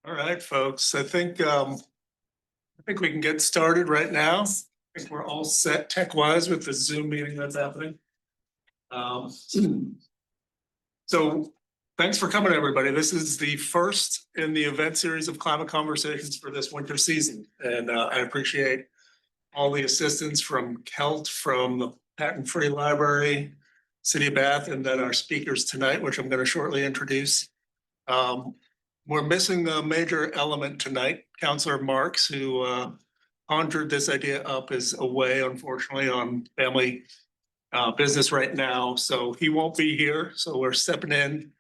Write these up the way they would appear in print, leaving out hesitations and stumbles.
All right, folks. I think we can get started right now. I think we're all set tech-wise with the Zoom meeting that's happening. So thanks for coming, everybody. This is the first in the event series of climate conversations for this winter season, and I appreciate all the assistance from KELT, from the Patten Free Library, City of Bath, and then our speakers tonight, which I'm going to shortly introduce. We're missing a major element tonight. Councillor Marks, who conjured this idea up, is away, unfortunately, on family business right now. So he won't be here. So we're stepping in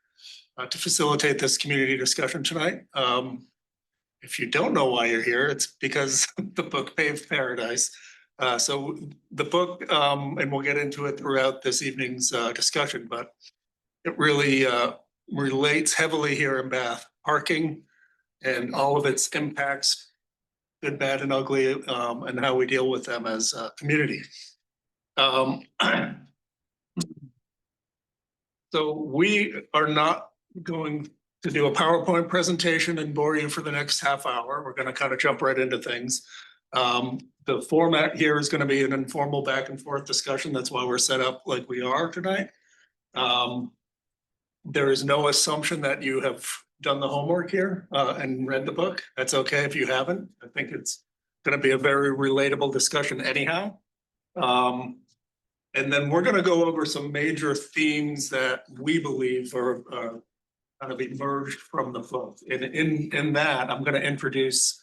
to facilitate this community discussion tonight. If you don't know why you're here, it's because the book Paved Paradise. So the book, and we'll get into it throughout this evening's discussion, but it really relates heavily here in Bath. Parking and all of its impacts, good, bad, and ugly, and how we deal with them as a community. So we are not going to do a PowerPoint presentation and bore you for the next half hour. We're going to kind of jump right into things. The format here is going to be an informal back and forth discussion. That's why we're set up like we are tonight. There is no assumption that you have done the homework here and read the book. That's okay if you haven't. I think it's going to be a very relatable discussion anyhow. And then we're going to go over some major themes that we believe are kind of emerged from the book. And in that, I'm going to introduce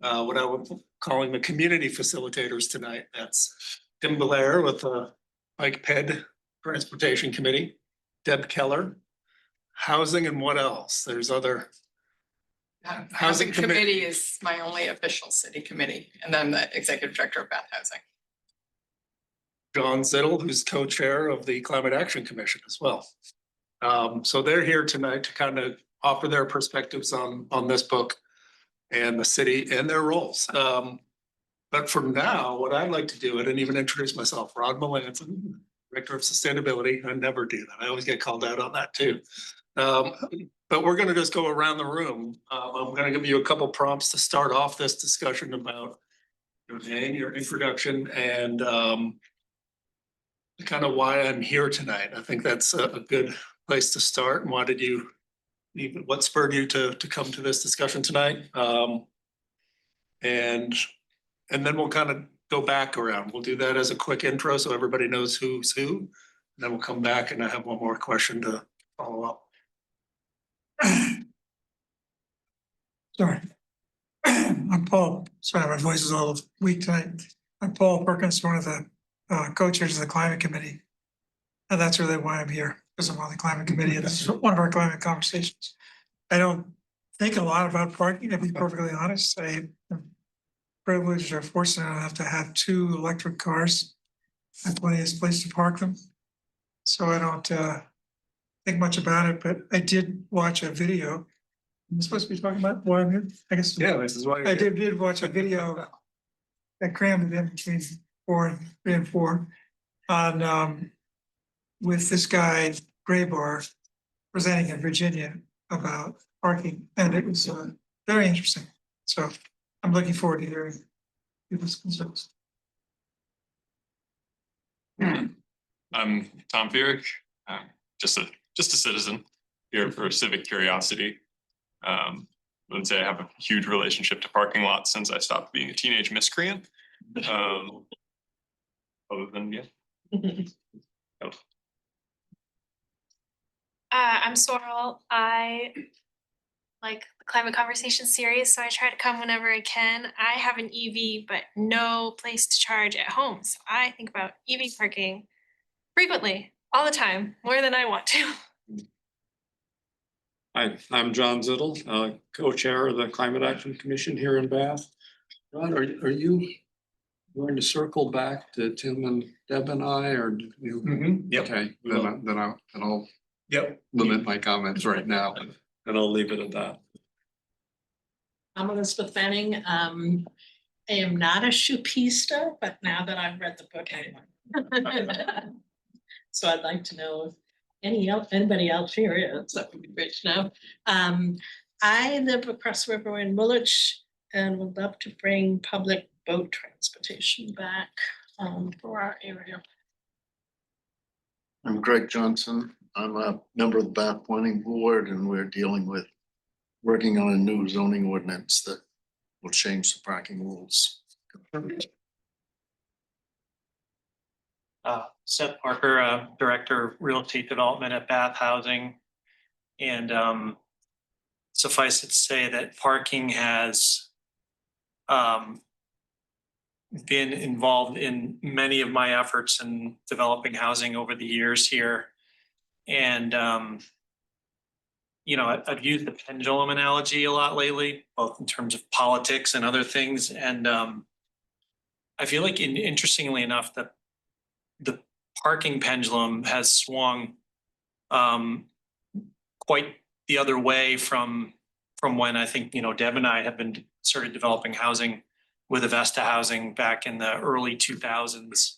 what I would calling the community facilitators tonight. That's Tim Blair with the Pike Ped Transportation Committee, Deb Keller, Housing, and what else? There's other. Housing committee is my only official city committee, and then the executive director of Bath Housing. John Zittel, who's co-chair of the Climate Action Commission as well. So they're here tonight to kind of offer their perspectives on this book and the city and their roles. But for now, what I'd like to do, I didn't even introduce myself, Rod Melanson, Director of Sustainability. I never do that. I always get called out on that too. But we're going to just go around the room. I'm going to give you a couple prompts to start off this discussion about your name, your introduction, and kind of why I'm here tonight. I think that's a good place to start. And why did you, what spurred you to come to this discussion tonight? And then we'll kind of go back around. We'll do that as a quick intro so everybody knows who's who. And then we'll come back and I have one more question to follow up. Sorry. I'm Paul. Sorry, my voice is all weak tonight. I'm Paul Perkins, one of the co-chairs of the climate committee. And that's really why I'm here, because I'm on the climate committee. And this is one of our climate conversations. I don't think a lot about parking, to be perfectly honest. I am privileged or fortunate enough to have 2 electric cars and plenty of place to park them. So I don't think much about it, but I did watch a video. I'm supposed to be talking about why I'm here? I guess. Yeah, this is why I did watch a video that crammed it in between 3 and 4 on with this guy Grabar presenting in Virginia about parking, and it was very interesting. So I'm looking forward to hearing people's concerns. I'm Tom Fierick, just a citizen here for civic curiosity. I would say I have a huge relationship to parking lots since I stopped being a teenage miscreant. Other than oh. I'm Sorrel. I like the climate conversation series, so I try to come whenever I can. I have an EV, but no place to charge at home. So I think about EV parking frequently, all the time, more than I want to. Hi, I'm John Zittel, co-chair of the Climate Action Commission here in Bath. Ron, are you going to circle back to Tim and Deb and I, or do you? Yep. Okay, then I'll Yep. limit my comments right now, and I'll leave it at that. I'm Elizabeth Fanning. I am not a shoepista, but now that I've read the book, I am. So I'd like to know if anybody else here is, that would be great to know. I live across the river in Woolwich and would love to bring public boat transportation back for our area. I'm Greg Johnson. I'm a member of the Bath Planning Board, and we're working on a new zoning ordinance that will change the parking rules. Seth Parker, Director of Real Estate Development at Bath Housing. And suffice it to say that parking has been involved in many of my efforts in developing housing over the years here. And I've used the pendulum analogy a lot lately, both in terms of politics and other things. And I feel like, interestingly enough, that the parking pendulum has swung quite the other way from when I think, Deb and I have been started developing housing with Avesta Housing back in the early 2000s,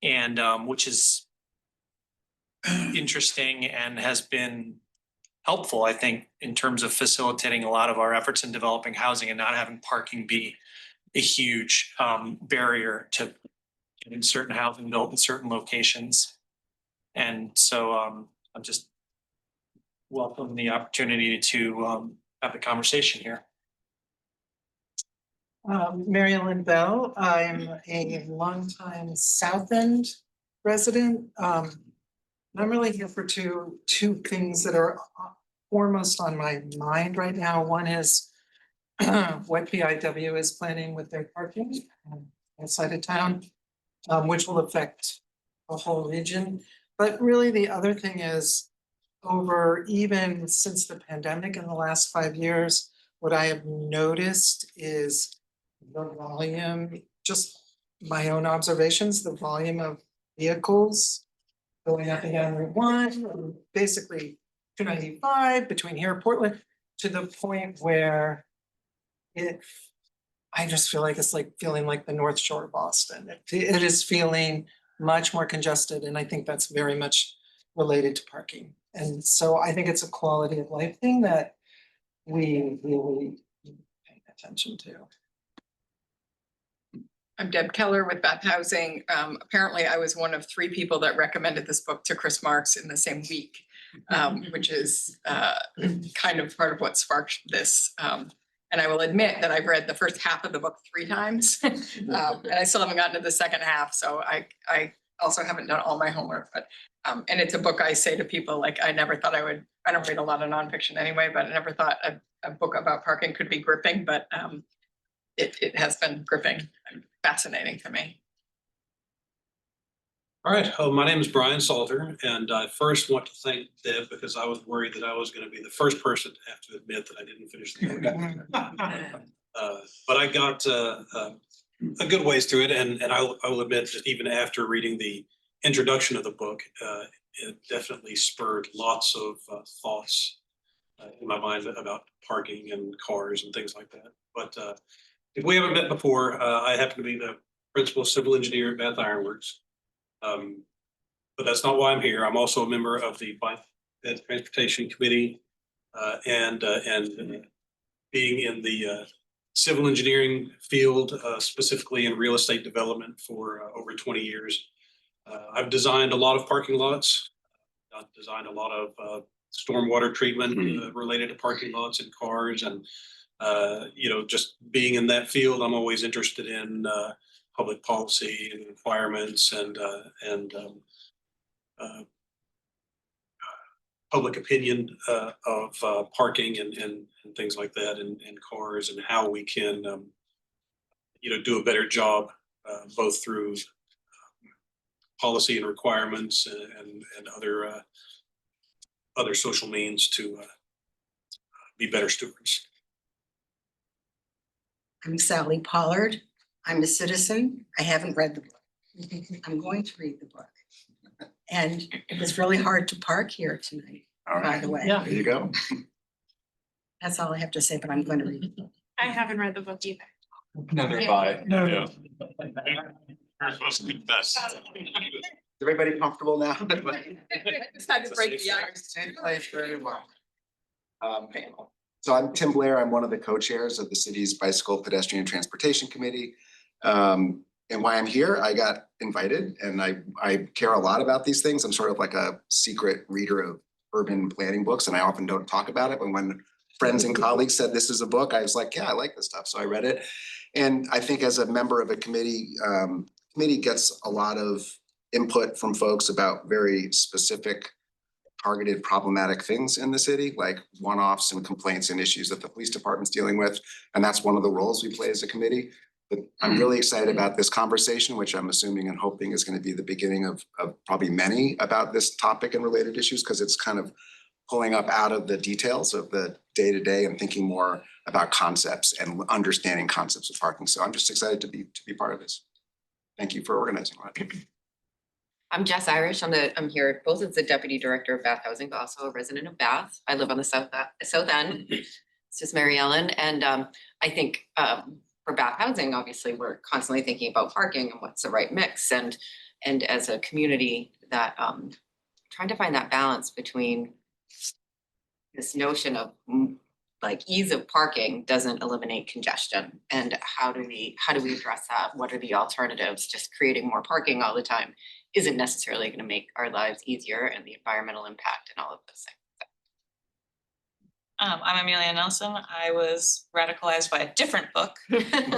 and which is interesting and has been helpful, I think, in terms of facilitating a lot of our efforts in developing housing and not having parking be a huge barrier to getting certain housing built in certain locations. And so I'm just welcome the opportunity to have the conversation here. Mary Ellen Bell. I'm a longtime South End resident. I'm really here for two things that are foremost on my mind right now. One is what BIW is planning with their parking outside of town, which will affect the whole region. But really the other thing is, over even since the pandemic in the last 5 years, what I have noticed is the volume, just my own observations, the volume of vehicles going up and down Route 1, basically 295 between here and Portland, to the point where I just feel like it's like feeling like the North Shore of Boston. It is feeling much more congested, and I think that's very much related to parking. And so I think it's a quality of life thing that we really pay attention to. I'm Deb Keller with Bath Housing. Apparently I was one of 3 people that recommended this book to Chris Marks in the same week, which is kind of part of what sparked this. And I will admit that I've read the first half of the book 3 times, and I still haven't gotten to the second half. So I also haven't done all my homework, but and it's a book I say to people, like, I never thought I would. I don't read a lot of nonfiction anyway, but I never thought a book about parking could be gripping, but it has been gripping and fascinating to me. All right, my name is Brian Salter, and I first want to thank Deb because I was worried that I was going to be the first person to have to admit that I didn't finish the book. But I got a good ways through it, and I will admit that even after reading the introduction of the book, it definitely spurred lots of thoughts in my mind about parking and cars and things like that. But if we haven't met before, I happen to be the principal civil engineer at Bath Iron Works. But that's not why I'm here. I'm also a member of the Bike and Transportation Committee, and being in the civil engineering field, specifically in real estate development for over 20 years. I've designed a lot of parking lots. I've designed a lot of stormwater treatment related to parking lots and cars, and just being in that field, I'm always interested in public policy and requirements and public opinion of parking and things like that, and cars, and how we can do a better job both through policy and requirements and other social means to be better stewards. I'm Sally Pollard. I'm a citizen. I haven't read the book. I'm going to read the book. And it was really hard to park here tonight, by the way. There you go. That's all I have to say, but I'm going to read it. I haven't read the book either. Neither have I. No. Yeah. You're supposed to be the best. Is everybody comfortable now? I just had to break the ice. Same place for everyone. So I'm Tim Blair. I'm one of the co-chairs of the city's Bicycle Pedestrian Transportation Committee. And why I'm here, I got invited and I care a lot about these things. I'm sort of like a secret reader of urban planning books and I often don't talk about it. But when friends and colleagues said this is a book, I was like, yeah, I like this stuff. So I read it. And I think as a member of a committee, committee gets a lot of input from folks about very specific targeted problematic things in the city, like one-offs and complaints and issues that the police department's dealing with. And that's one of the roles we play as a committee. But I'm really excited about this conversation, which I'm assuming and hoping is going to be the beginning of probably many about this topic and related issues, because it's kind of pulling up out of the details of the day-to-day and thinking more about concepts and understanding concepts of parking. So I'm just excited to be part of this. Thank you for organizing that. I'm Jess Irish. I'm here both as the Deputy Director of Bath Housing, but also a resident of Bath. I live on the south end. It's just Mary Ellen. And I think for Bath Housing, obviously, we're constantly thinking about parking and what's the right mix. And as a community that trying to find that balance between this notion of like ease of parking doesn't eliminate congestion. And how do we address that? What are the alternatives? Just creating more parking all the time isn't necessarily going to make our lives easier, and the environmental impact and all of those things. I'm Amelia Nelson. I was radicalized by a different book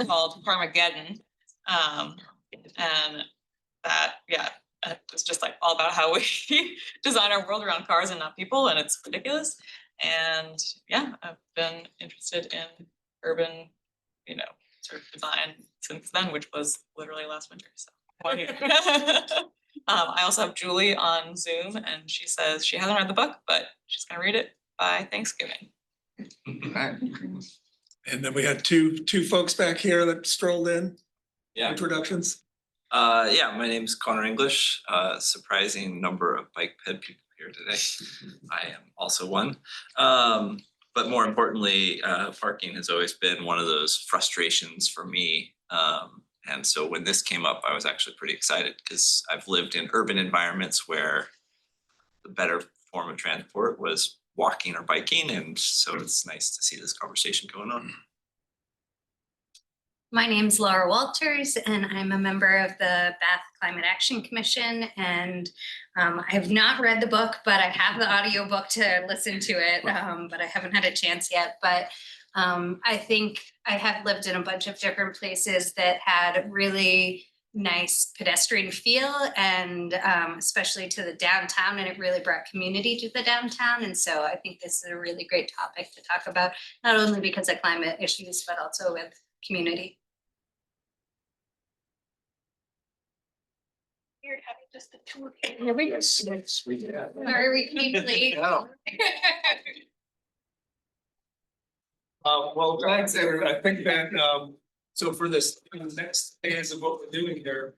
called Parmageddon. And that, yeah, it's just like all about how we design our world around cars and not people, and it's ridiculous. And yeah, I've been interested in urban, sort of design since then, which was literally last winter. So I also have Julie on Zoom, and she says she hasn't read the book, but she's gonna read it by Thanksgiving. And then we had two folks back here that strolled in. Yeah. Introductions. Yeah, my name's Connor English. Surprising number of bike ped people here today. I am also one. But more importantly, parking has always been one of those frustrations for me. And so when this came up, I was actually pretty excited because I've lived in urban environments where the better form of transport was walking or biking. And so it's nice to see this conversation going on. My name's Laura Walters, and I'm a member of the Bath Climate Action Commission. And I have not read the book, but I have the audiobook to listen to it, but I haven't had a chance yet. But I think I have lived in a bunch of different places that had really nice pedestrian feel, and especially to the downtown, and it really brought community to the downtown. And so I think this is a really great topic to talk about, not only because of climate issues, but also with community. Weird having just the two of Yeah, we got six. Sorry, we came late. Well, thanks, everyone. I think that, so for this next phase of what we're doing here,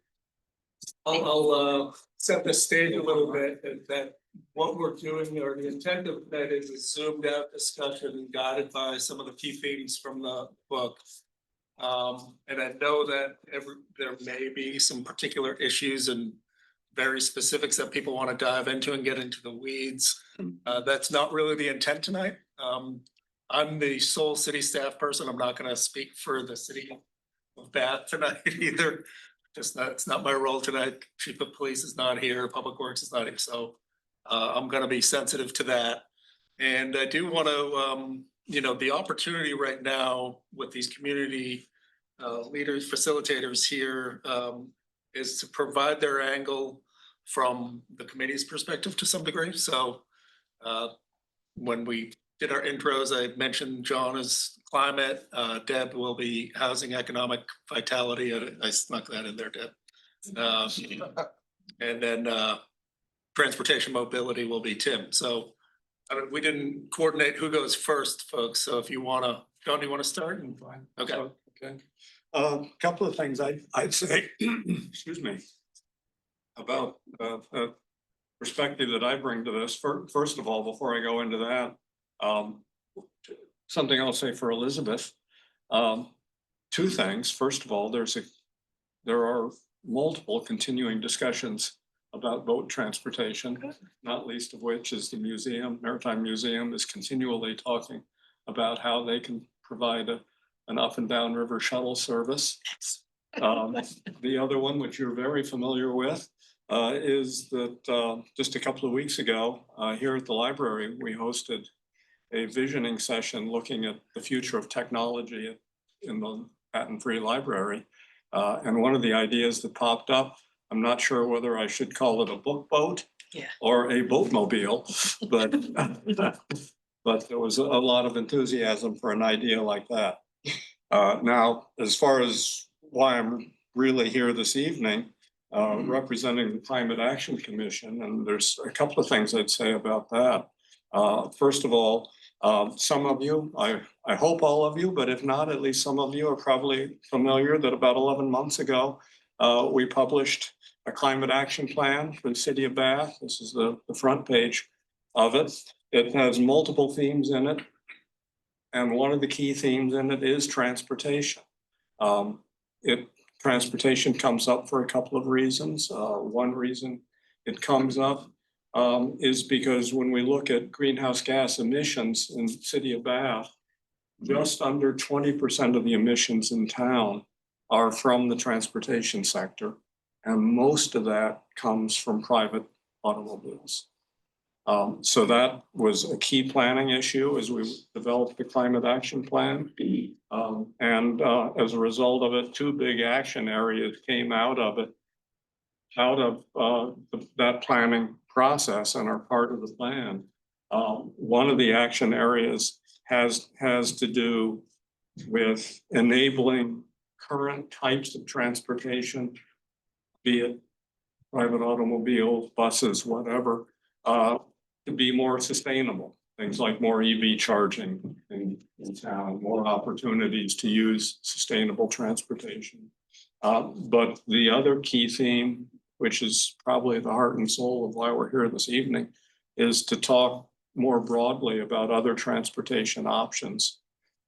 I'll set the stage a little bit, and that what we're doing, or the intent of that, is a zoomed out discussion guided by some of the key themes from the book. And I know that there may be some particular issues and very specifics that people want to dive into and get into the weeds. That's not really the intent tonight. I'm the sole city staff person. I'm not going to speak for the city of Bath tonight either. It's not my role tonight. Chief of Police is not here. Public Works is not here. So I'm going to be sensitive to that. And I do want to, the opportunity right now with these community leaders, facilitators here, is to provide their angle from the committee's perspective to some degree. So when we did our intros, I mentioned John is climate, Deb will be housing, economic vitality. I snuck that in there, Deb. And then transportation mobility will be Tim. So we didn't coordinate who goes first, folks. So if you want to, John, do you want to start? Okay. Okay. Couple of things I'd say, excuse me, about perspective that I bring to this. First of all, before I go into that, something I'll say for Elizabeth. Two things. First of all, there are multiple continuing discussions about boat transportation, not least of which is the museum. Maritime Museum is continually talking about how they can provide an up and down river shuttle service. The other one, which you're very familiar with, is that just a couple of weeks ago, here at the library, we hosted a visioning session looking at the future of technology in the Patten Free Library. And one of the ideas that popped up, I'm not sure whether I should call it a book boat or a boatmobile, but there was a lot of enthusiasm for an idea like that. Now, as far as why I'm really here this evening, representing the Climate Action Commission, and there's a couple of things I'd say about that. First of all, some of you, I hope all of you, but if not, at least some of you are probably familiar that about 11 months ago, we published a climate action plan for the city of Bath. This is the front page of it. It has multiple themes in it. And one of the key themes in it is transportation. Transportation comes up for a couple of reasons. One reason it comes up is because when we look at greenhouse gas emissions in the city of Bath, just under 20% of the emissions in town are from the transportation sector. And most of that comes from private automobiles. So that was a key planning issue as we developed the climate action plan. And as a result of it, two big action areas came out of it, that planning process and are part of the plan. One of the action areas has to do with enabling current types of transportation, be it private automobiles, buses, whatever, to be more sustainable. Things like more EV charging in town, more opportunities to use sustainable transportation. But the other key theme, which is probably the heart and soul of why we're here this evening, is to talk more broadly about other transportation options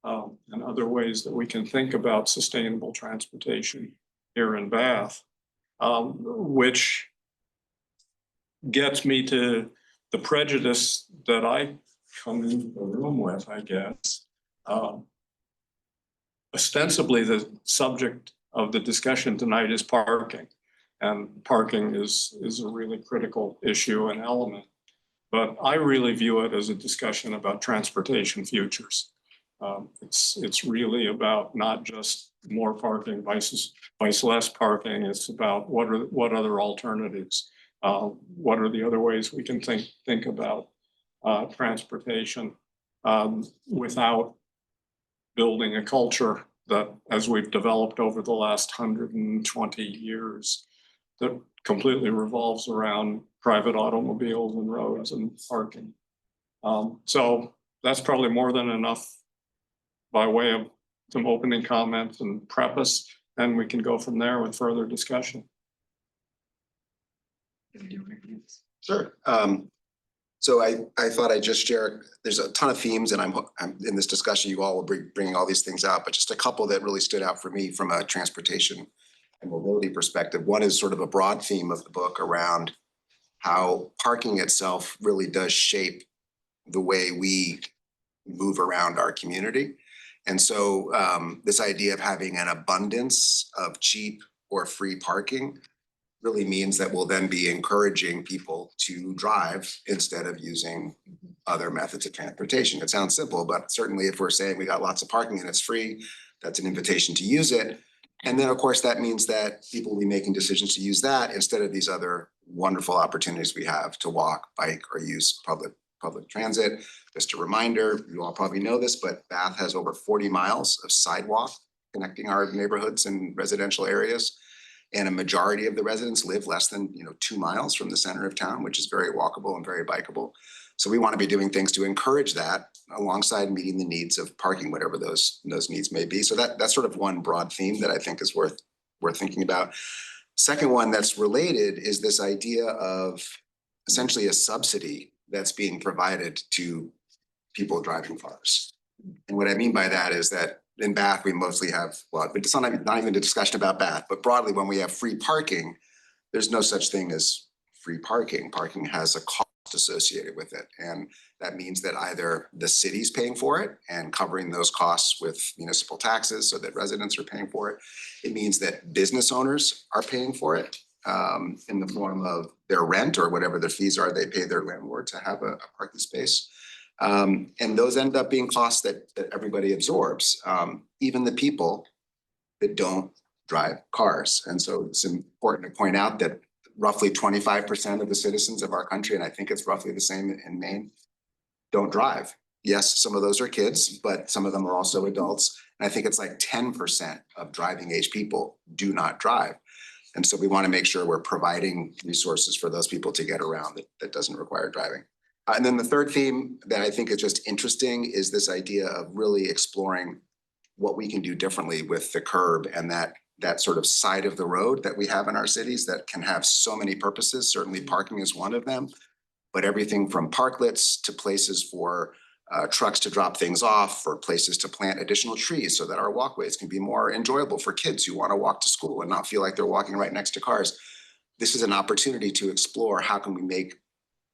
and other ways that we can think about sustainable transportation here in Bath, which gets me to the prejudice that I come into the room with, I guess. Ostensibly, the subject of the discussion tonight is parking. And parking is a really critical issue and element. But I really view it as a discussion about transportation futures. It's really about not just more parking versus less parking. It's about what other alternatives, what are the other ways we can think about transportation without building a culture that, as we've developed over the last 120 years, that completely revolves around private automobiles and roads and parking. So that's probably more than enough by way of some opening comments and preface, and we can go from there with further discussion. Sure. So I thought I'd just share, there's a ton of themes and I'm in this discussion, you all will be bringing all these things out, but just a couple that really stood out for me from a transportation and mobility perspective. One is sort of a broad theme of the book around how parking itself really does shape the way we move around our community. And so this idea of having an abundance of cheap or free parking really means that we'll then be encouraging people to drive instead of using other methods of transportation. It sounds simple, but certainly if we're saying we got lots of parking and it's free, that's an invitation to use it. And then, of course, that means that people will be making decisions to use that instead of these other wonderful opportunities we have to walk, bike, or use public transit. Just a reminder, you all probably know this, but Bath has over 40 miles of sidewalk connecting our neighborhoods and residential areas. And a majority of the residents live less than 2 miles from the center of town, which is very walkable and very bikeable. So we want to be doing things to encourage that alongside meeting the needs of parking, whatever those needs may be. So that's sort of one broad theme that I think is worth thinking about. Second one that's related is this idea of essentially a subsidy that's being provided to people driving cars. And what I mean by that is that in Bath, we mostly have, well, it's not even a discussion about Bath, but broadly, when we have free parking, there's no such thing as free parking. Parking has a cost cost associated with it. And that means that either the city's paying for it and covering those costs with municipal taxes so that residents are paying for it. It means that business owners are paying for it in the form of their rent or whatever the fees are they pay their landlord to have a parking space. And those end up being costs that everybody absorbs, even the people that don't drive cars. And so it's important to point out that roughly 25% of the citizens of our country, and I think it's roughly the same in Maine, don't drive. Yes, some of those are kids, but some of them are also adults. And I think it's like 10% of driving age people do not drive. And so we want to make sure we're providing resources for those people to get around that doesn't require driving. And then the third theme that I think is just interesting is this idea of really exploring what we can do differently with the curb and that sort of side of the road that we have in our cities that can have so many purposes. Certainly parking is one of them, but everything from parklets to places for trucks to drop things off, for places to plant additional trees so that our walkways can be more enjoyable for kids who want to walk to school and not feel like they're walking right next to cars. This is an opportunity to explore how can we make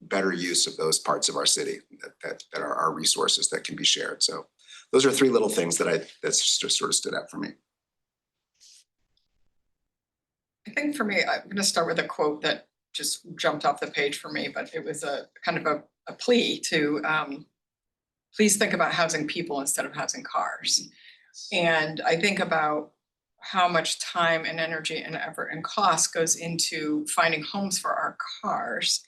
better use of those parts of our city that are our resources that can be shared. So those are three little things that's just sort of stood out for me. I think for me, I'm going to start with a quote that just jumped off the page for me, but it was a kind of a plea to please think about housing people instead of housing cars. And I think about how much time and energy and effort and cost goes into finding homes for our cars.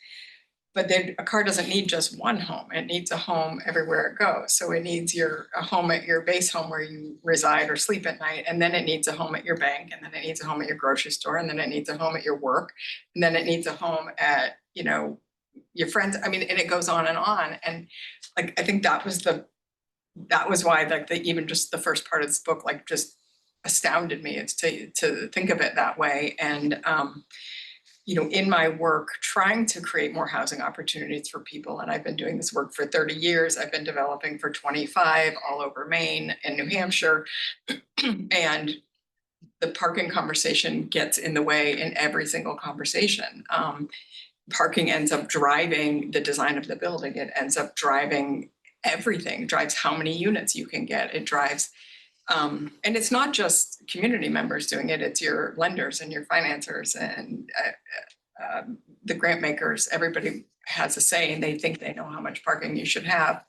But a car doesn't need just one home. It needs a home everywhere it goes. So it needs a home at your base home where you reside or sleep at night. And then it needs a home at your bank. And then it needs a home at your grocery store. And then it needs a home at your work. And then it needs a home at, your friends. I mean, and it goes on. And like, I think that was why like even just the first part of this book, like just astounded me. It's to think of it that way. And, in my work, trying to create more housing opportunities for people, and I've been doing this work for 30 years. I've been developing for 25 all over Maine and New Hampshire. And the parking conversation gets in the way in every single conversation. Parking ends up driving the design of the building. It ends up driving everything. It drives how many units you can get. It drives and it's not just community members doing it, it's your lenders and your financiers and the grant makers. Everybody has a say and they think they know how much parking you should have.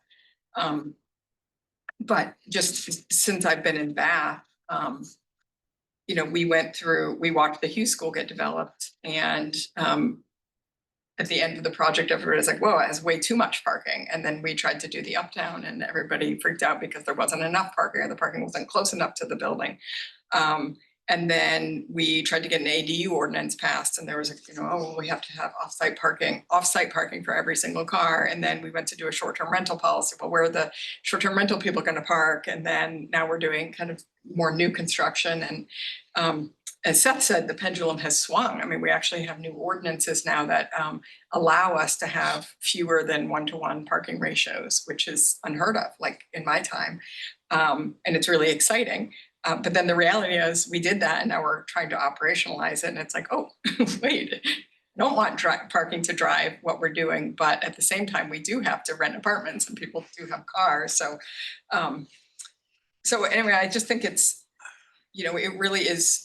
But just since I've been in Bath, we watched the Hughes School get developed and at the end of the project, everybody was like, whoa, it has way too much parking. And then we tried to do the uptown and everybody freaked out because there wasn't enough parking or the parking wasn't close enough to the building. And then we tried to get an ADU ordinance passed and there was we have to have off-site parking for every single car. And then we went to do a short-term rental policy. Well, where are the short-term rental people going to park? And then now we're doing kind of more new construction. And as Seth said, the pendulum has swung. I mean, we actually have new ordinances now that allow us to have fewer than 1-to-1 parking ratios, which is unheard of, like in my time. And it's really exciting. But then the reality is we did that and now we're trying to operationalize it. And it's like, oh, wait, I don't want parking to drive what we're doing. But at the same time, we do have to rent apartments and people do have cars. So, anyway, I just think it's, it really is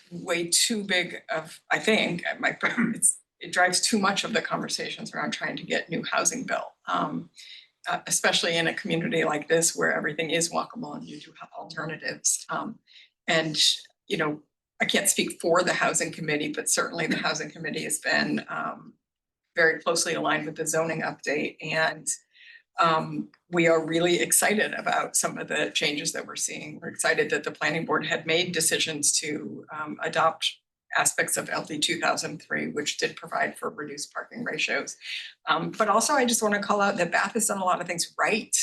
way too big of, I think, it drives too much of the conversations around trying to get new housing built. Especially in a community like this where everything is walkable and you do have alternatives. And I can't speak for the housing committee, but certainly the housing committee has been very closely aligned with the zoning update. And we are really excited about some of the changes that we're seeing. We're excited that the planning board had made decisions to adopt aspects of LD 2003, which did provide for reduced parking ratios. But also I just want to call out that Bath has done a lot of things right.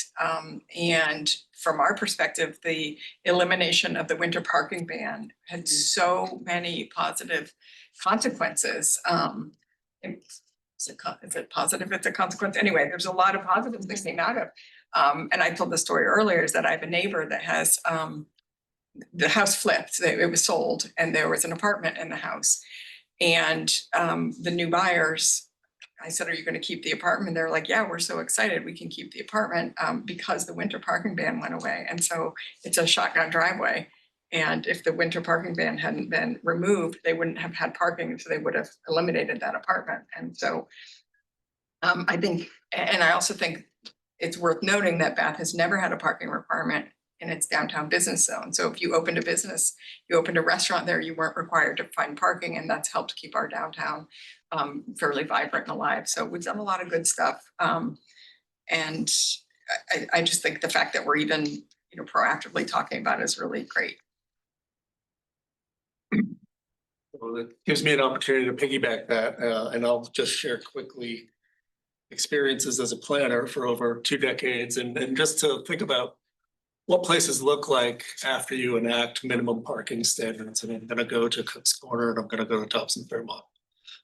And from our perspective, the elimination of the winter parking ban had so many positive consequences. Is it positive? It's a consequence. Anyway, there's a lot of positives that came out of. And I told the story earlier is that I have a neighbor that has the house flipped, it was sold and there was an apartment in the house. And the new buyers I said, are you gonna keep the apartment? They're like, yeah, we're so excited, we can keep the apartment, because the winter parking ban went away. And so it's a shotgun driveway. And if the winter parking ban hadn't been removed, they wouldn't have had parking, so they would have eliminated that apartment. And so I think, and I also think it's worth noting that Bath has never had a parking requirement in its downtown business zone. So if you opened a business, you opened a restaurant there, you weren't required to find parking, and that's helped keep our downtown fairly vibrant and alive. So we've done a lot of good stuff. And I just think the fact that we're even, proactively talking about it is really great. Well, it gives me an opportunity to piggyback that, and I'll just share quickly experiences as a planner for over 2 decades, and just to think about what places look like after you enact minimum parking standards. And I'm gonna go to Cook's Corner and I'm gonna go to Thompson Fairmont.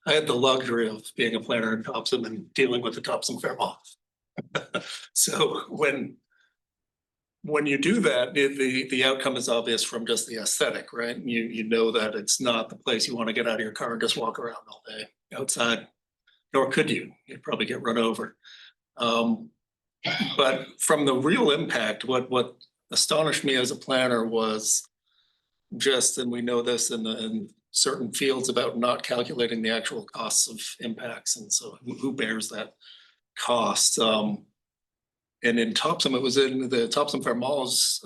I had the luxury of being a planner in Thompson and dealing with the Thompson Fairmont. So when you do that, the outcome is obvious from just the aesthetic, right? You know that it's not the place you want to get out of your car and just walk around all day outside, nor could you. You'd probably get run over. But from the real impact, what astonished me as a planner was just, and we know this in certain fields about not calculating the actual costs of impacts. And so who bears that cost? And in Topsom, it was in the Topsom Fair Malls,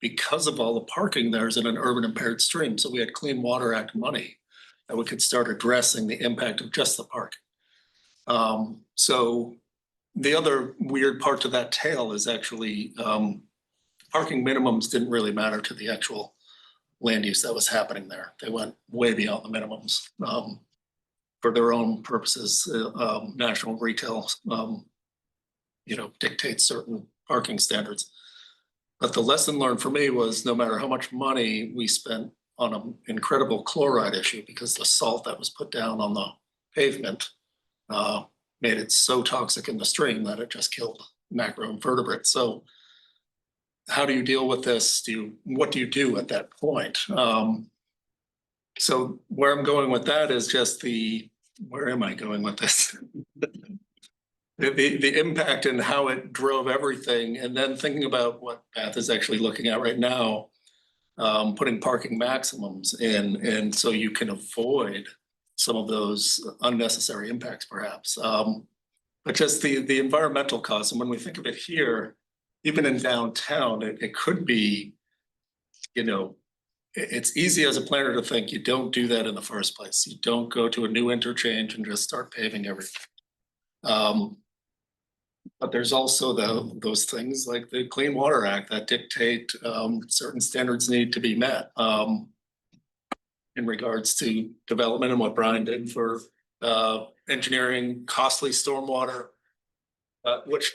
because of all the parking, there's in an urban impaired stream. So we had Clean Water Act money that we could start addressing the impact of just the parking. So the other weird part to that tale is actually parking minimums didn't really matter to the actual land use that was happening there. They went way beyond the minimums for their own purposes. National retail, dictates certain parking standards. But the lesson learned for me was no matter how much money we spent on an incredible chloride issue, because the salt that was put down on the pavement made it so toxic in the stream that it just killed macroinvertebrates. So how do you deal with this? What do you do at that point? So where I'm going with that is just where am I going with this? The impact and how it drove everything, and then thinking about what Bath is actually looking at right now, putting parking maximums in, and so you can avoid some of those unnecessary impacts perhaps. But just the environmental costs, and when we think of it here, even in downtown, it could be, it's easy as a planner to think you don't do that in the first place. You don't go to a new interchange and just start paving everything. But there's also those things like the Clean Water Act that dictate certain standards need to be met in regards to development, and what Brian did for engineering costly stormwater, which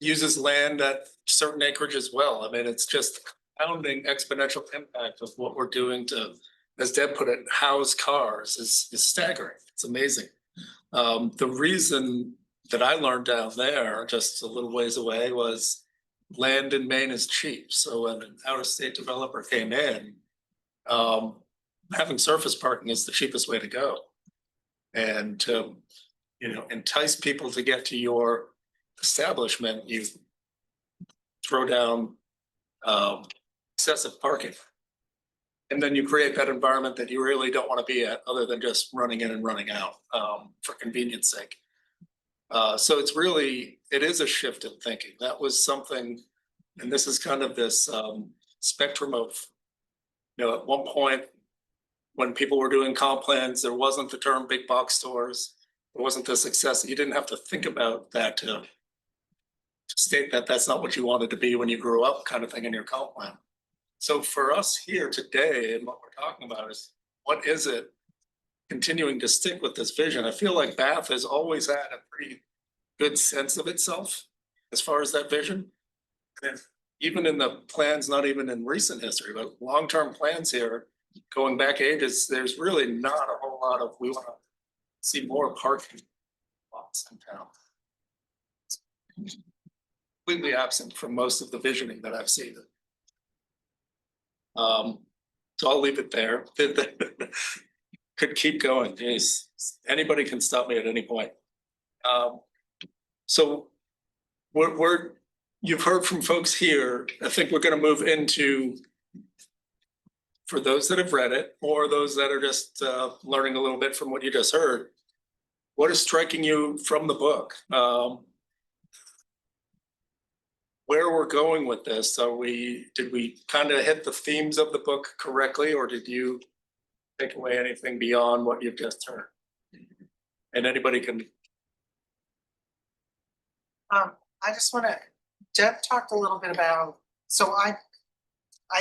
uses land at certain acreage as well. I mean, it's just compounding exponential impact of what we're doing to, as Deb put it, house cars is staggering. It's amazing. The reason that I learned down there, just a little ways away, was land in Maine is cheap. So when an out-of-state developer came in, having surface parking is the cheapest way to go. And to, entice people to get to your establishment, you throw down excessive parking. And then you create that environment that you really don't want to be at, other than just running in and running out for convenience sake. So it is a shift in thinking. That was something, and this is kind of this spectrum of, at one point when people were doing comp plans, there wasn't the term big box stores. There wasn't the success. You didn't have to think about that to state that that's not what you wanted to be when you grew up, kind of thing, in your comp plan. So for us here today, and what we're talking about is, what is it continuing to stick with this vision? I feel like Bath has always had a pretty good sense of itself as far as that vision. And even in the plans, not even in recent history, but long-term plans here, going back ages, there's really not a whole lot of, we want to see more parking lots in town. It's completely absent from most of the visioning that I've seen. So I'll leave it there. could keep going. Jeez, anybody can stop me at any point. So you've heard from folks here. I think we're gonna move into, for those that have read it, or those that are just learning a little bit from what you just heard. What is striking you from the book? Where we're going with this? Did we kind of hit the themes of the book correctly, or did you take away anything beyond what you've just heard? And anybody can. I just wanna, Deb talked a little bit about, so I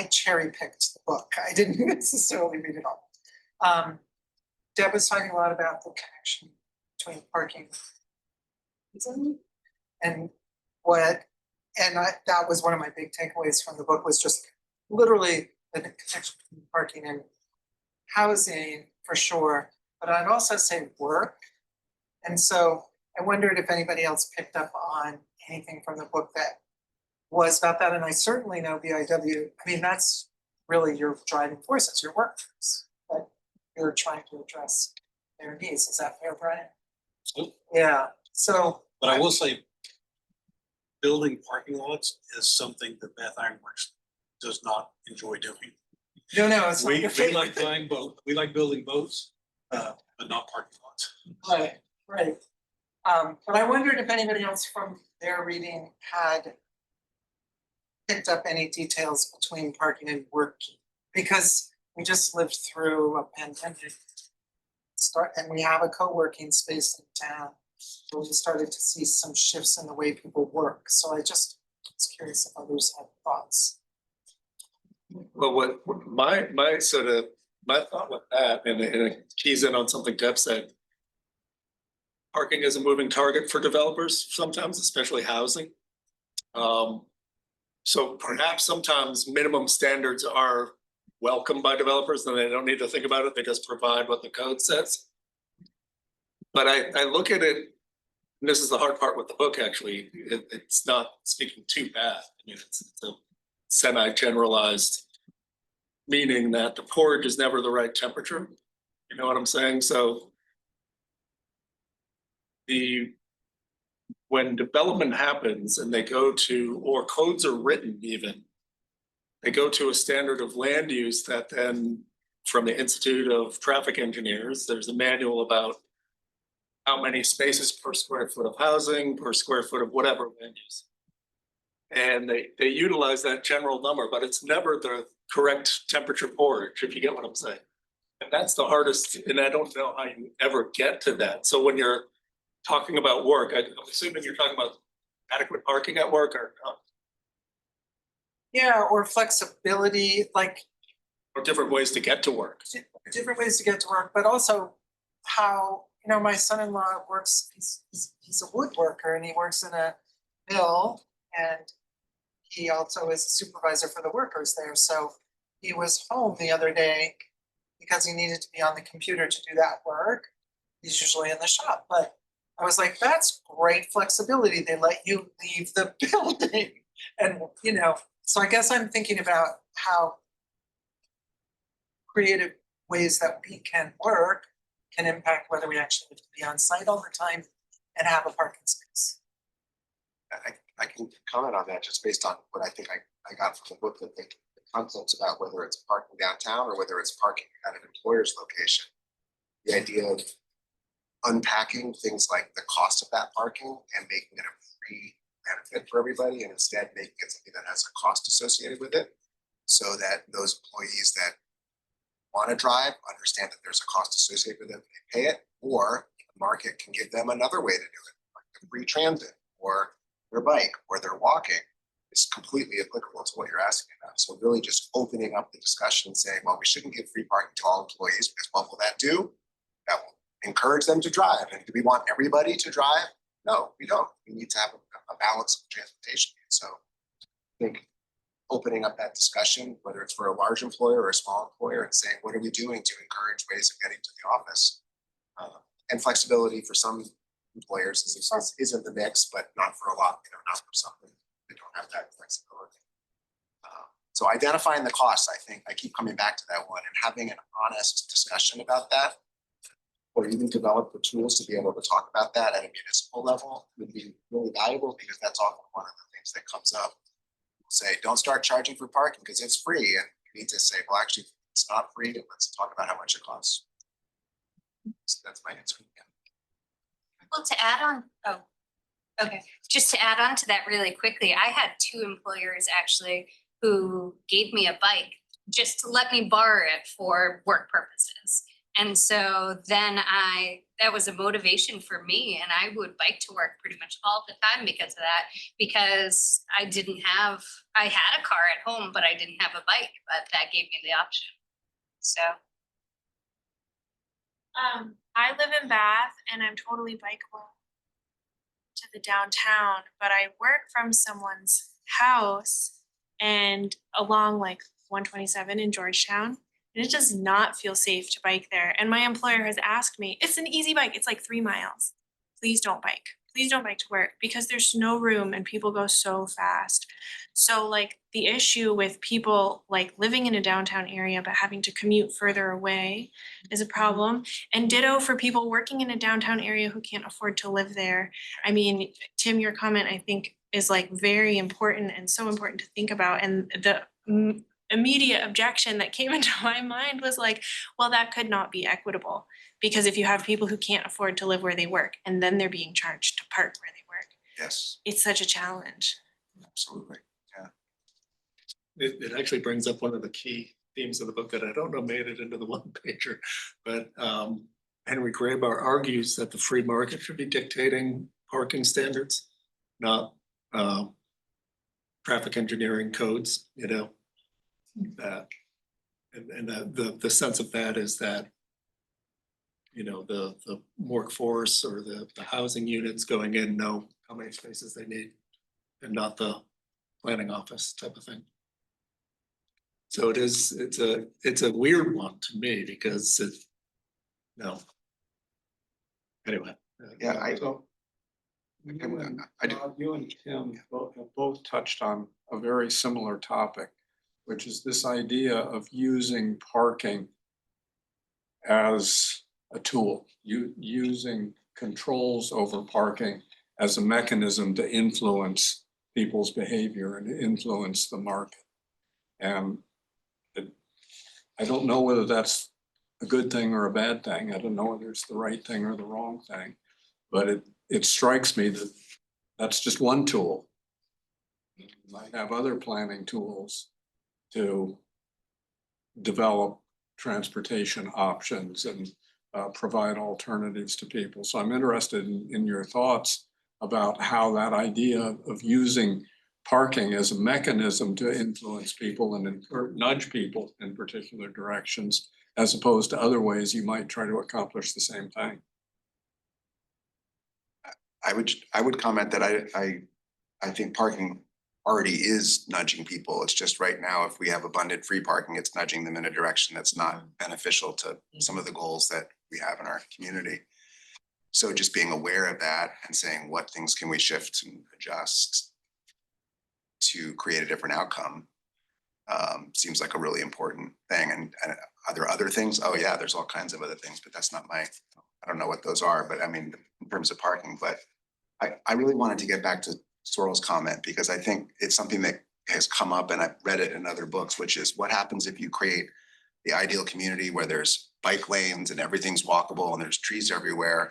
cherry picked the book. I didn't necessarily read it all. Deb was talking a lot about the connection between parking and what, and that was one of my big takeaways from the book, was just literally the connection between parking and housing for sure, but I'd also say work. And so I wondered if anybody else picked up on anything from the book that was about that. And I certainly know BIW, I mean, that's really your driving force, it's your workforce, but you're trying to address their needs. Is that fair, Brian? Yeah, so. But I will say, building parking lots is something that Bath Iron Works does not enjoy doing. No, it's not We your favorite. like buying boat, we like building boats, but not parking lots. Right. But I wondered if anybody else from their reading had picked up any details between parking and working, because we just lived through a pandemic. And we have a co-working space in town, where we started to see some shifts in the way people work. So I just was curious if others had thoughts. Well, what my thought with that, and it keys in on something Deb said. Parking is a moving target for developers sometimes, especially housing. So perhaps sometimes minimum standards are welcomed by developers and they don't need to think about it. They just provide what the code says. But I look at it, and this is the hard part with the book, actually. It's not speaking too bad. I mean, it's a semi-generalized meaning that the porridge is never the right temperature. You know what I'm saying? So when development happens and they go to, or codes are written even, they go to a standard of land use that then, from the Institute of Traffic Engineers, there's a manual about how many spaces per square foot of housing, per square foot of whatever land use. And they utilize that general number, but it's never the correct temperature porridge, if you get what I'm saying. And that's the hardest, and I don't know how you ever get to that. So when you're talking about work, I'm assuming you're talking about adequate parking at work or not. Yeah, or flexibility, like. Or different ways to get to work. Different ways to get to work, but also how, you know, my son-in-law works, he's a woodworker and he works in a mill, and he also is a supervisor for the workers there. So he was home the other day because he needed to be on the computer to do that work. He's usually in the shop, but I was like, that's great flexibility. They let you leave the building. And, you know, so I guess I'm thinking about how creative ways that we can work can impact whether we actually have to be on site all the time and have a parking space. I can comment on that just based on what I think I got from the book, that the concepts about whether it's parking downtown or whether it's parking at an employer's location. The idea of unpacking things like the cost of that parking and making it a free benefit for everybody, and instead making it something that has a cost associated with it, so that those employees that want to drive understand that there's a cost associated with it, they pay it, or the market can give them another way to do it, like the free transit or their bike or their walking. Is completely applicable to what you're asking about. So really just opening up the discussion and saying, well, we shouldn't give free parking to all employees, because what will that do? That will encourage them to drive. And do we want everybody to drive? No, we don't. We need to have a balance of transportation. So I think opening up that discussion, whether it's for a large employer or a small employer, and saying, what are we doing to encourage ways of getting to the office? And flexibility for some employers isn't the mix, but not for a lot, you know, not for some. They don't have that flexibility. So identifying the costs, I think I keep coming back to that one, and having an honest discussion about that or even develop the tools to be able to talk about that at a municipal level would be really valuable, because that's often one of the things that comes up. Say, don't start charging for parking because it's free, and you need to say, well, actually, it's not free, and let's talk about how much it costs. So that's my answer. Well, to add on, okay, just to add on to that really quickly, I had 2 employers actually who gave me a bike just to let me borrow it for work purposes. And so then that was a motivation for me, and I would bike to work pretty much all the time because of that, because I had a car at home, but I didn't have a bike, but that gave me the option. So. I live in Bath and I'm totally bikeable to the downtown, but I work from someone's house and along like 127 in Georgetown. And it does not feel safe to bike there. And my employer has asked me, it's an easy bike. It's like 3 miles. Please don't bike. Please don't bike to work, because there's no room and people go so fast. So like the issue with people like living in a downtown area but having to commute further away is a problem. And ditto for people working in a downtown area who can't afford to live there. I mean, Tim, your comment I think is like very important and so important to think about. And the immediate objection that came into my mind was like, well, that could not be equitable. Because if you have people who can't afford to live where they work and then they're being charged to park where they work, Yes, it's such a challenge. absolutely. Yeah. It actually brings up one of the key themes of the book that I don't know made it into the one pager, but Henry Grabar argues that the free market should be dictating parking standards, not traffic engineering codes, you know. That and the sense of that is that, you know, the workforce or the housing units going in know how many spaces they need, and not the planning office type of thing. So it's a weird one to me, because it, no. Anyway. Yeah, You and Tim have both touched on a very similar topic, which is this idea of using parking as a tool, using controls over parking as a mechanism to influence people's behavior and to influence the market. And I don't know whether that's a good thing or a bad thing. I don't know whether it's the right thing or the wrong thing, but it strikes me that that's just one tool. You might have other planning tools to develop transportation options and provide alternatives to people. So I'm interested in your thoughts about how that idea of using parking as a mechanism to influence people and nudge people in particular directions, as opposed to other ways you might try to accomplish the same thing. I would comment that I think parking already is nudging people. It's just right now, if we have abundant free parking, it's nudging them in a direction that's not beneficial to some of the goals that we have in our community. So just being aware of that and saying, what things can we shift and adjust to create a different outcome, seems like a really important thing. And are there other things? Oh yeah, there's all kinds of other things, but that's not I don't know what those are, but I mean, in terms of parking, but I really wanted to get back to Sorrel's comment, because I think it's something that has come up, and I've read it in other books, which is what happens if you create the ideal community where there's bike lanes and everything's walkable and there's trees everywhere.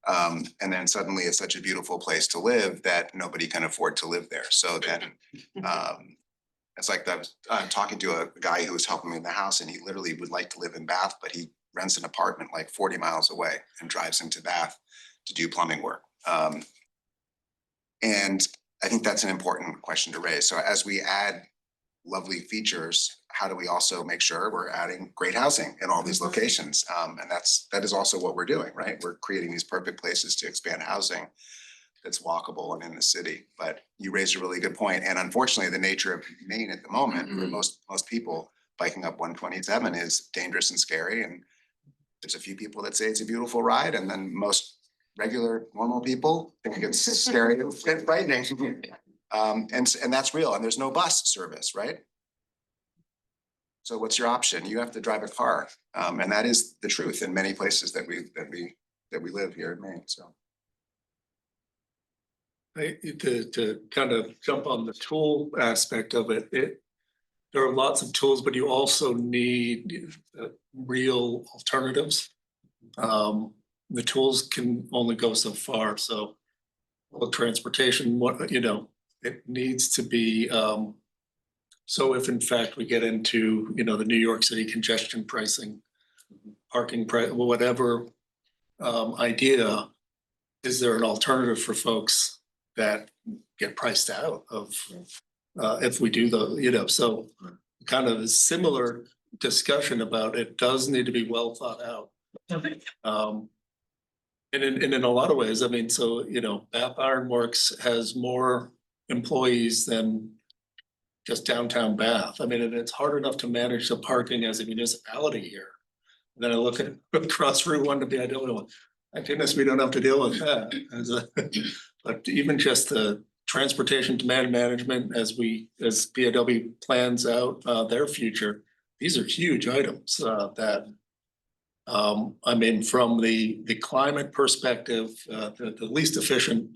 And then suddenly it's such a beautiful place to live that nobody can afford to live there. So then it's like that. I'm talking to a guy who was helping me in the house, and he literally would like to live in Bath, but he rents an apartment like 40 miles away and drives into Bath to do plumbing work. And I think that's an important question to raise. So as we add lovely features, how do we also make sure we're adding great housing in all these locations? And that is also what we're doing, right? We're creating these perfect places to expand housing that's walkable and in the city. But you raised a really good point. And unfortunately, the nature of Maine at the moment, for most people, biking up 127 is dangerous and scary. And there's a few people that say it's a beautiful ride, and then most regular, normal people think it's scary and frightening. And that's real. And there's no bus service, right? So what's your option? You have to drive a car. And that is the truth in many places that we live here in Maine, so. To kind of jump on the tool aspect of it, there are lots of tools, but you also need real alternatives. The tools can only go so far, so well, transportation, it needs to be, so if in fact we get into, the New York City congestion pricing, parking price, whatever idea, is there an alternative for folks that get priced out of, if we do so kind of a similar discussion about it does need to be well thought out. And in a lot of ways, I mean, so, Bath Ironworks has more employees than just downtown Bath. I mean, and it's hard enough to manage the parking as a municipality here. And then I look at across Route 1 to be, I don't know, thank goodness we don't have to deal with that. But even just the transportation demand management as POW plans out their future, these are huge items that I mean, from the climate perspective, the least efficient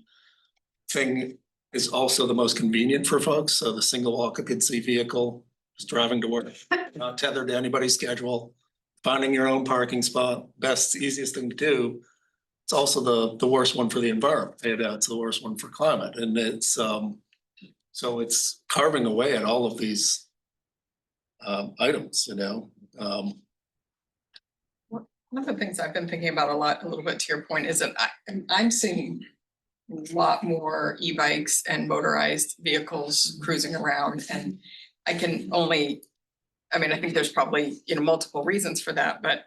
thing is also the most convenient for folks. So the single occupancy vehicle, just driving to work, not tethered to anybody's schedule, finding your own parking spot, best, easiest thing to do. It's also the worst one for the environment. It's the worst one for climate. And it's so it's carving away at all of these items, One of the things I've been thinking about a little bit to your point, is that I'm seeing a lot more e-bikes and motorized vehicles cruising around, and I think there's probably, multiple reasons for that, but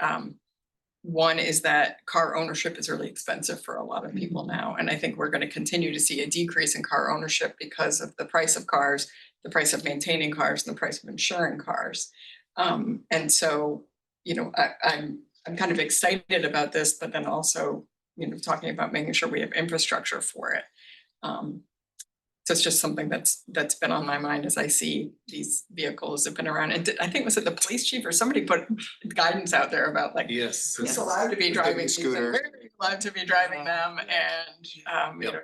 one is that car ownership is really expensive for a lot of people now. And I think we're going to continue to see a decrease in car ownership because of the price of cars, the price of maintaining cars, and the price of insuring cars. And so, I'm kind of excited about this, but then also, talking about making sure we have infrastructure for it. So it's just something that's been on my mind as I see these vehicles have been around. And I think, was it the police chief or somebody put guidance out there about like, yes, who's allowed to be driving these and where are you allowed to be driving them? And,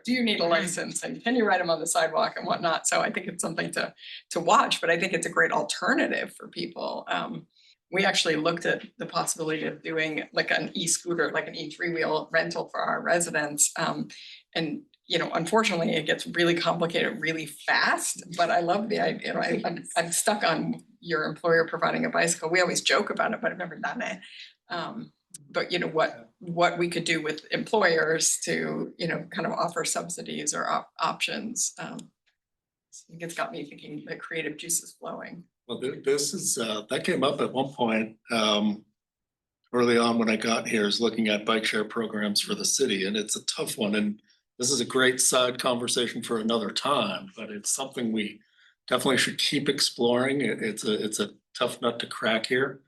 do you need a license and can you ride them on the sidewalk and whatnot? So I think it's something to watch, but I think it's a great alternative for people. We actually looked at the possibility of doing like an e-scooter, like an e-3-wheel rental for our residents. And unfortunately, it gets really complicated really fast, but I love the idea. I'm stuck on your employer providing a bicycle. We always joke about it, but I've never done it. But what we could do with employers to, kind of offer subsidies or options. I think it's got me thinking the creative juice is flowing. Well, this is, that came up at one point, early on when I got here, is looking at bike share programs for the city, and it's a tough one. And this is a great side conversation for another time, but it's something we definitely should keep exploring. It's a tough nut to crack here,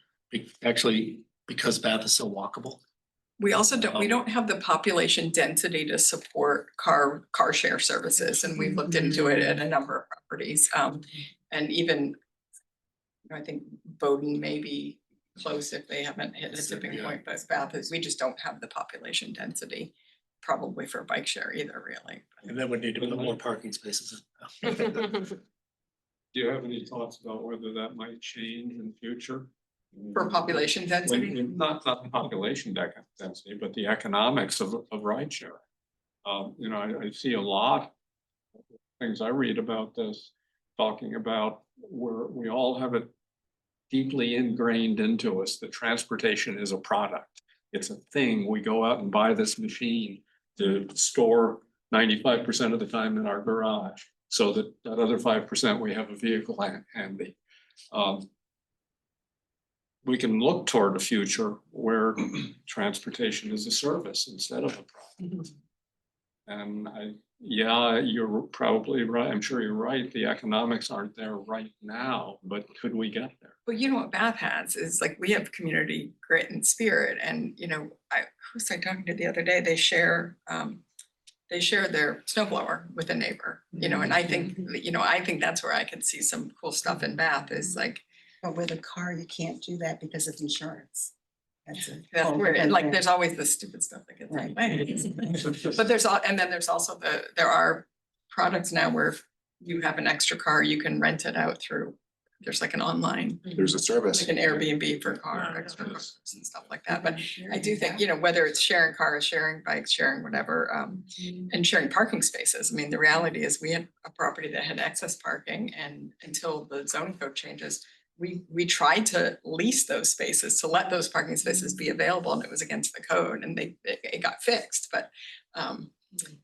actually, because Bath is so walkable. We also don't have the population density to support car share services, and we've looked into it at a number of properties. And even, I think Bowdoin may be close if they haven't hit a tipping point, but Bath we just don't have the population density probably for a bike share either, really. And then we need to put more parking spaces in. Do you have any thoughts about whether that might change in future? For population density? Not the population density, but the economics of rideshare. I see a lot of things I read about this, talking about where we all have it deeply ingrained into us that transportation is a product. It's a thing. We go out and buy this machine to store 95% of the time in our garage, so that other 5% we have a vehicle handy. We can look toward a future where transportation is a service instead of a product. And you're probably right. I'm sure you're right. The economics aren't there right now, but could we get there? Well, what Bath has is like, we have community grit and spirit, and who was I talking to the other day? They share their snowblower with a neighbor, and I think, I think that's where I could see some cool stuff in Bath, is like, But with a car, you can't do that because of insurance. That's a That's whole where, different like, thing. there's always this stupid stuff that gets in Right. the way. But there's and then there's also there are products now where if you have an extra car, you can rent it out through, there's like an online, There's a service. like an Airbnb for a car, extra cars and stuff like that. But I do think, you know, whether it's sharing cars, sharing bikes, sharing whatever, and sharing parking spaces. I mean, the reality is we had a property that had excess parking, and until the zoning code changes, we tried to lease those spaces, to let those parking spaces be available, and it was against the code, and it got fixed. But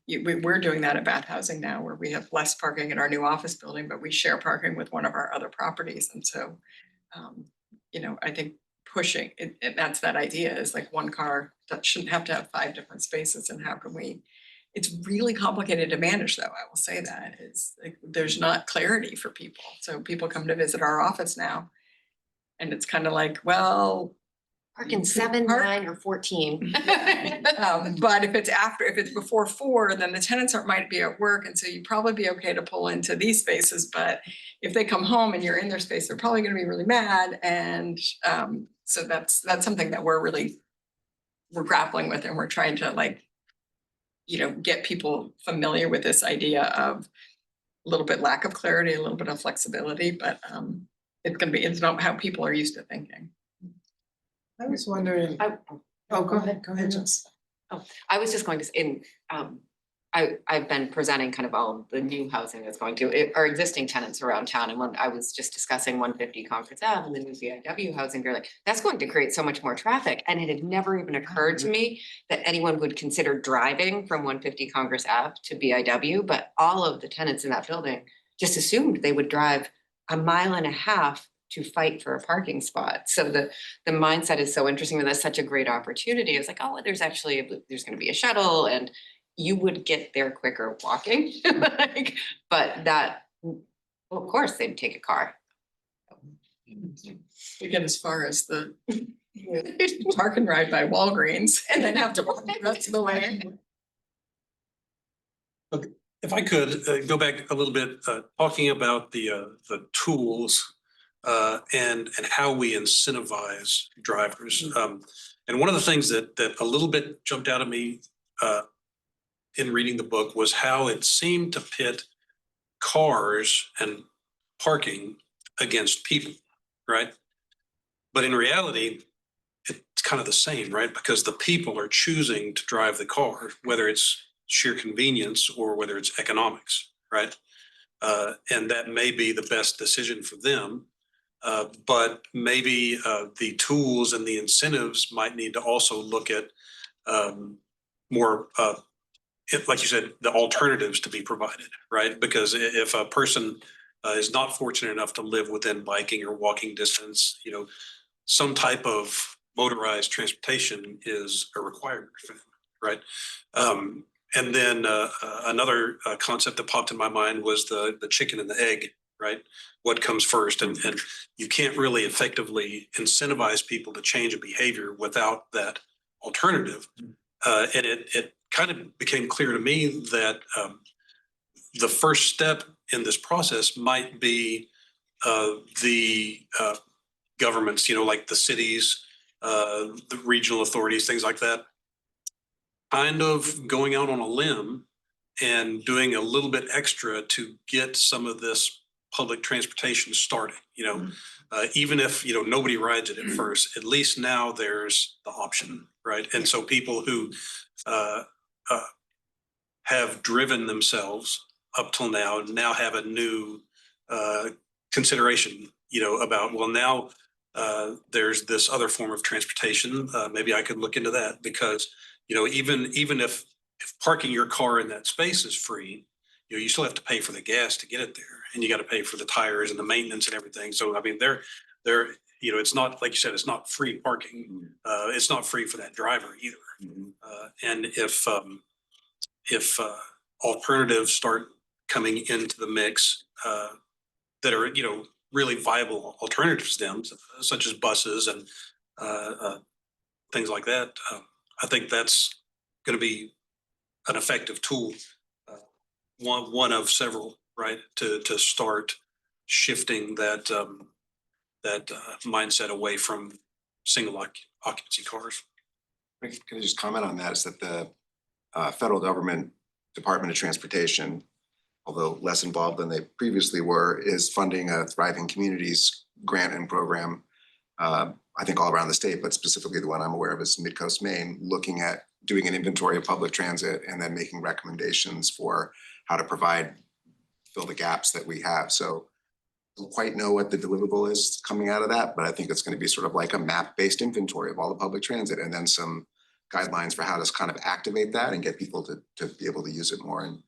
we're doing that at Bath Housing now, where we have less parking in our new office building, but we share parking with one of our other properties. And so, you know, I think pushing it, that's that idea, is like one car that shouldn't have to have 5 different spaces. And how can we, it's really complicated to manage, though. I will say that is like, there's not clarity for people. So people come to visit our office now, and it's kind of like, well, Parking 7, 9, or 14. but if it's before 4, then the tenants might be at work, and so you'd probably be okay to pull into these spaces. But if they come home and you're in their space, they're probably going to be really mad. And so that's something that we're grappling with, and we're trying to, like, you know, get people familiar with this idea of a little bit lack of clarity, a little bit of flexibility, but it's not how people are used to thinking. I was wondering, oh, go ahead, Jess. Oh, I was just going to say, I've been presenting kind of all the new housing that's going to, our existing tenants around town. And when I was just discussing 150 Concord Ave and the new VIW housing, they're like, that's going to create so much more traffic. And it had never even occurred to me that anyone would consider driving from 150 Congress Ave to BIW, but all of the tenants in that building just assumed they would drive 1.5 miles to fight for a parking spot. So the mindset is so interesting, and that's such a great opportunity. It's like, oh, there's going to be a shuttle, and you would get there quicker walking. Like, but that, well, of course, they'd take a car. We get as far as the park and ride by Walgreens, and then have to walk the rest of the way. If I could go back a little bit, talking about the tools and how we incentivize drivers. And one of the things that a little bit jumped out at me in reading the book was how it seemed to pit cars and parking against people, right? But in reality, it's kind of the same, right? Because the people are choosing to drive the car, whether it's sheer convenience or whether it's economics, right? And that may be the best decision for them. But maybe the tools and the incentives might need to also look at more, like you said, the alternatives to be provided, right? Because if a person is not fortunate enough to live within biking or walking distance, you know, some type of motorized transportation is a requirement for them, right? And then another concept that popped in my mind was the chicken and the egg, right? What comes first? And you can't really effectively incentivize people to change a behavior without that alternative. And it kind of became clear to me that the first step in this process might be the governments, you know, like the cities, the regional authorities, things like that, kind of going out on a limb and doing a little bit extra to get some of this public transportation started, you know, even if, you know, nobody rides it at first, at least now there's the option, right? And so people who have driven themselves up till now have a new consideration, you know, about, well, now there's this other form of transportation. Maybe I could look into that, because, you know, even if parking your car in that space is free, you know, you still have to pay for the gas to get it there, and you got to pay for the tires and the maintenance and everything. So, I mean, they're, you know, it's not, like you said, it's not free parking. It's not free for that driver either. And if alternatives start coming into the mix that are, you know, really viable alternatives to them, such as buses and things like that, I think that's going to be an effective tool, one of several, right, to start shifting that that mindset away from single occupancy cars. Can I just comment on that, is that the federal government Department of Transportation, although less involved than they previously were, is funding a Thriving Communities grant and program. I think all around the state, but specifically the one I'm aware of is Midcoast Maine, looking at doing an inventory of public transit and then making recommendations for how to fill the gaps that we have. So I don't quite know what the deliverable is coming out of that, but I think it's going to be sort of like a map-based inventory of all the public transit and then some guidelines for how to kind of activate that and get people to be able to use it more. And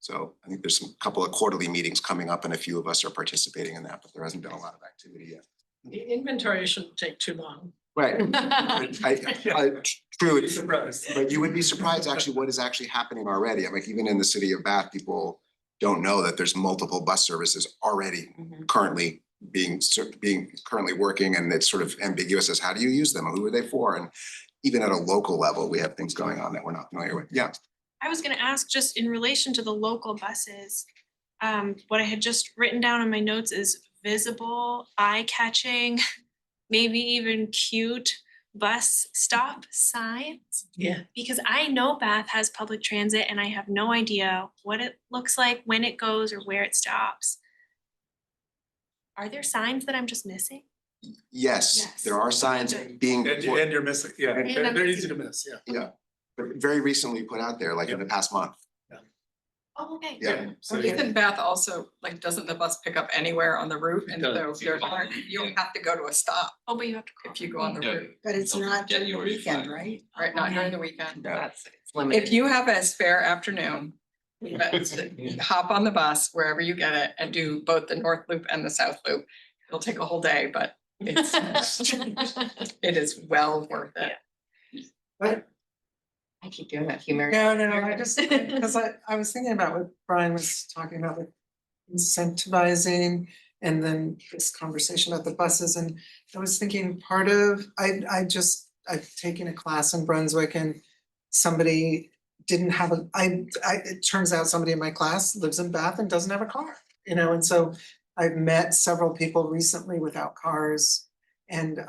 so I think there's a couple of quarterly meetings coming up and a few of us are participating in that, but there hasn't been a lot of activity yet. The inventory shouldn't take too long. Right. True, but you would be surprised actually what is actually happening already. I'm like, even in the city of Bath, people don't know that there's multiple bus services already currently being currently working, and it's sort of ambiguous as how do you use them? Who are they for? And even at a local level, we have things going on that we're not familiar with. Yeah. I was gonna ask, just in relation to the local buses, what I had just written down in my notes is visible, eye-catching, maybe even cute bus stop signs. Yeah. Because I know Bath has public transit and I have no idea what it looks like, when it goes, or where it stops. Are there signs that I'm just missing? Yes, there are signs being. And you're missing, yeah, And they're easy to miss, yeah. Yeah, but very recently put out there, like in the past month. Oh, okay. Yeah. So Ethan Bath also, like, doesn't the bus pick up anywhere on the route? And It so does. you don't have to go to a stop Oh, but you have to. if you go on the Yeah. route, But it's not during the weekend, right? right? Not during the weekend. That's, it's limited. If you have a spare afternoon, hop on the bus wherever you get it and do both the North Loop and the South Loop. It'll take a whole day, but it's, it is well worth it. But I keep doing that, humor. no, I just, because I was thinking about what Brian was talking about with incentivizing and then this conversation about the buses, and I was thinking part of, I've taken a class in Brunswick and somebody didn't have it turns out somebody in my class lives in Bath and doesn't have a car, and so I've met several people recently without cars. And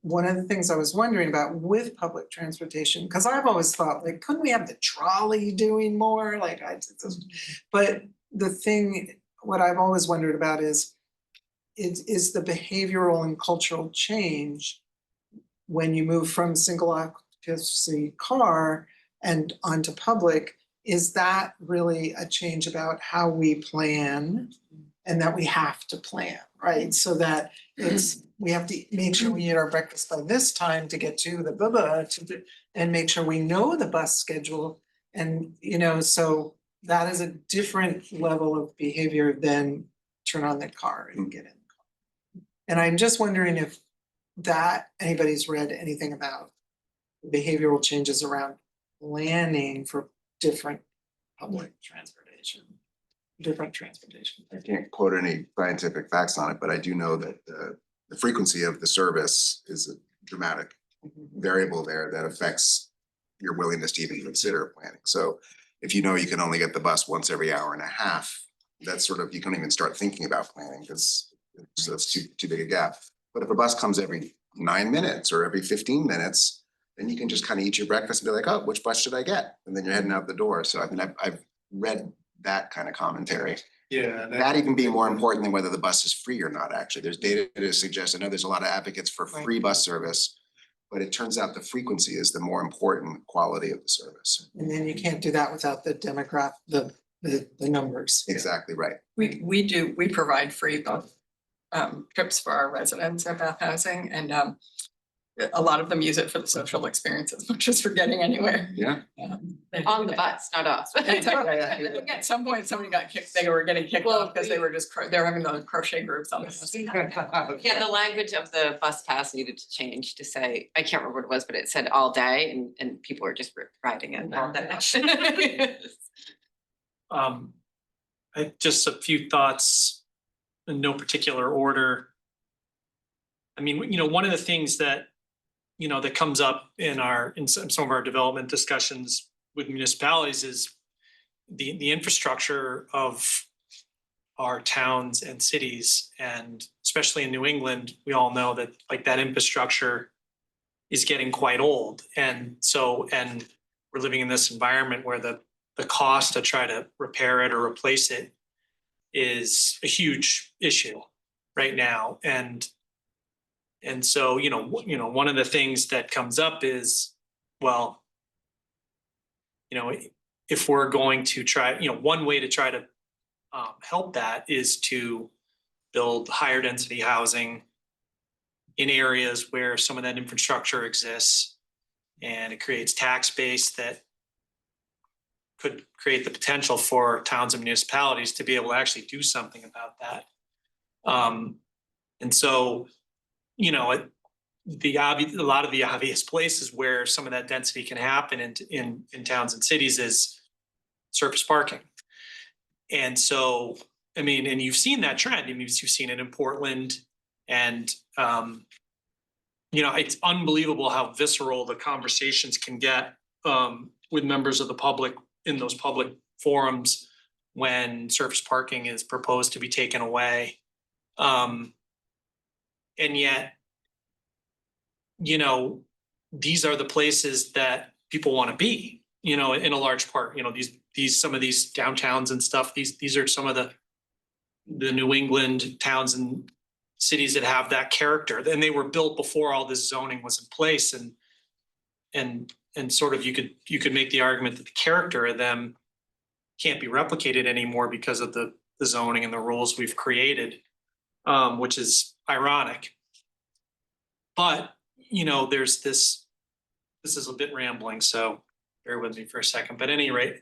one of the things I was wondering about with public transportation, because I've always thought, like, couldn't we have the trolley doing more? But the thing, what I've always wondered about is the behavioral and cultural change when you move from single occupancy car and onto public, is that really a change about how we plan and that we have to plan, right? So that we have to make sure we eat our breakfast by this time to get to the and make sure we know the bus schedule. And, so that is a different level of behavior than turn on the car and get in the car. And I'm just wondering if anybody's read anything about behavioral changes around planning for different public transportation. I can't quote any scientific facts on it, but I do know that the frequency of the service is a dramatic variable there that affects your willingness to even consider planning. So if you know you can only get the bus once every hour and a half, that's sort of, you can't even start thinking about planning because that's too big a gap. But if a bus comes every 9 minutes or every 15 minutes, then you can just kind of eat your breakfast and be like, oh, which bus should I get? And then you're heading out the door. So I mean, I've read that kind of commentary. Yeah. That even being more important than whether the bus is free or not, actually. There's data to suggest, I know there's a lot of advocates for free bus service, but it turns out the frequency is the more important quality of the service. And then you can't do that without the demographic, the numbers. Exactly right. We provide free bus trips for our residents at Bath Housing, and a lot of them use it for the social experience as much as for getting anywhere. Yeah. On the bus, not us. At some point, somebody got kicked, they were getting kicked off because they were they were having those crochet groups on the bus. Yeah, the language of the bus pass needed to change to say, I can't remember what it was, but it said all day and people were just riding it all day. Just a few thoughts in no particular order. I mean, one of the things that, that comes up in some of our development discussions with municipalities is the infrastructure of our towns and cities. And especially in New England, we all know that like that infrastructure is getting quite old. And so, and we're living in this environment where the cost to try to repair it or replace it is a huge issue right now. And so, one of the things that comes up is, well, if we're going to try, one way to try to help that is to build higher density housing in areas where some of that infrastructure exists, and it creates tax base that could create the potential for towns and municipalities to be able to actually do something about that. And so, a lot of the obvious places where some of that density can happen in towns and cities is surface parking. And so, and you've seen that trend. You've seen it in Portland, and it's unbelievable how visceral the conversations can get with members of the public in those public forums when surface parking is proposed to be taken away. And yet, these are the places that people want to be, in a large part. Some of these downtowns and stuff, these are some of the New England towns and cities that have that character. And they were built before all this zoning was in place. And sort of you could make the argument that the character of them can't be replicated anymore because of the zoning and the rules we've created, which is ironic. But, there's this is a bit rambling, so bear with me for a second. But at any rate,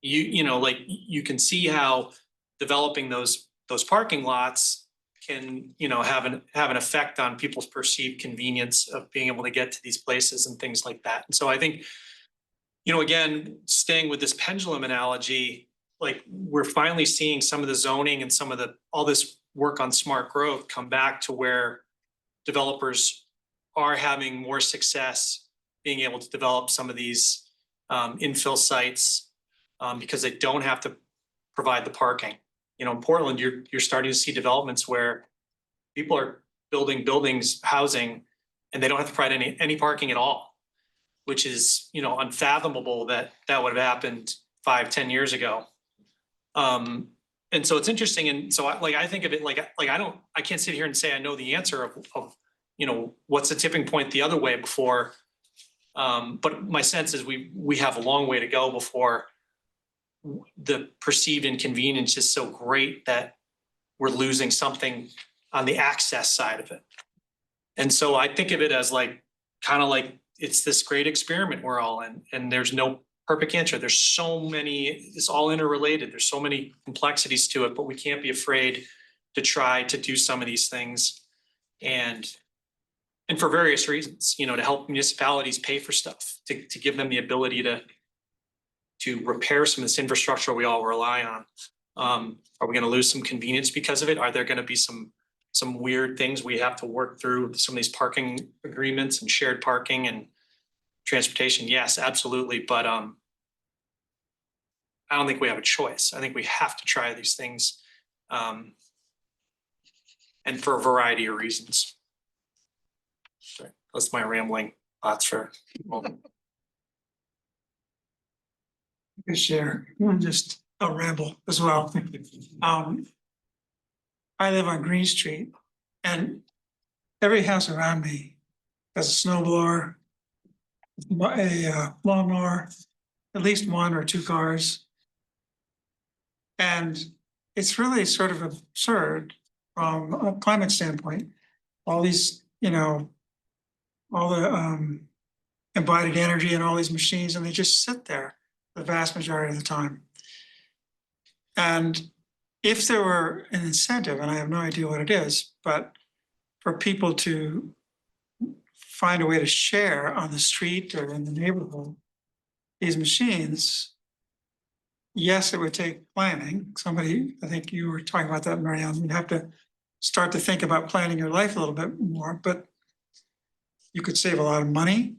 you can see how developing those parking lots can, have an effect on people's perceived convenience of being able to get to these places and things like that. And so I think, again, staying with this pendulum analogy, like we're finally seeing some of the zoning and some of all this work on smart growth come back to where developers are having more success being able to develop some of these infill sites because they don't have to provide the parking. In Portland, you're starting to see developments where people are building buildings, housing, and they don't have to provide any parking at all, which is, unfathomable that would have happened 5-10 years ago. And so it's interesting. And so I think of it I can't sit here and say I know the answer of what's the tipping point the other way before. But my sense is we have a long way to go before the perceived inconvenience is so great that we're losing something on the access side of it. And so I think of it as kind of like it's this great experiment we're all in, and there's no perfect answer. There's so many, it's all interrelated. There's so many complexities to it, but we can't be afraid to try to do some of these things. And for various reasons, to help municipalities pay for stuff, to give them the ability to repair some of this infrastructure we all rely on. Are we going to lose some convenience because of it? Are there going to be some weird things we have to work through, some of these parking agreements and shared parking and transportation? Yes, absolutely. But I don't think we have a choice. I think we have to try these things, and for a variety of reasons. Sorry, that's my rambling thoughts for a moment. I share, just a ramble as well. I live on Green Street, and every house around me has a snow blower, a lawnmower, at least one or two cars. And it's really sort of absurd from a climate standpoint. All these, all the embodied energy and all these machines, and they just sit there the vast majority of the time. And if there were an incentive, and I have no idea what it is, but for people to find a way to share on the street or in the neighborhood these machines, yes, it would take planning. Somebody, I think you were talking about that, Marianne, you'd have to start to think about planning your life a little bit more, but you could save a lot of money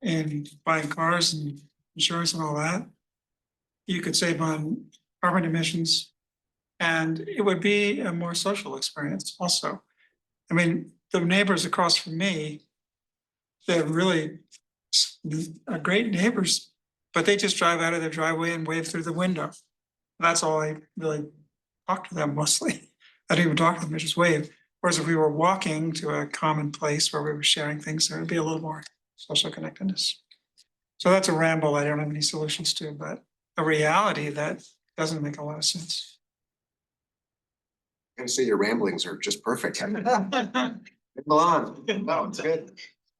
in buying cars and insurance and all that. You could save on carbon emissions. And it would be a more social experience also. I mean, the neighbors across from me, they're really great neighbors, but they just drive out of their driveway and wave through the window. That's all I really talk to them mostly. I don't even talk to them, I just wave. Whereas if we were walking to a common place where we were sharing things, there would be a little more social connectedness. So that's a ramble I don't have any solutions to, but a reality that doesn't make a lot of sense. I'm gonna say your ramblings are just perfect. Milan, no, it's good.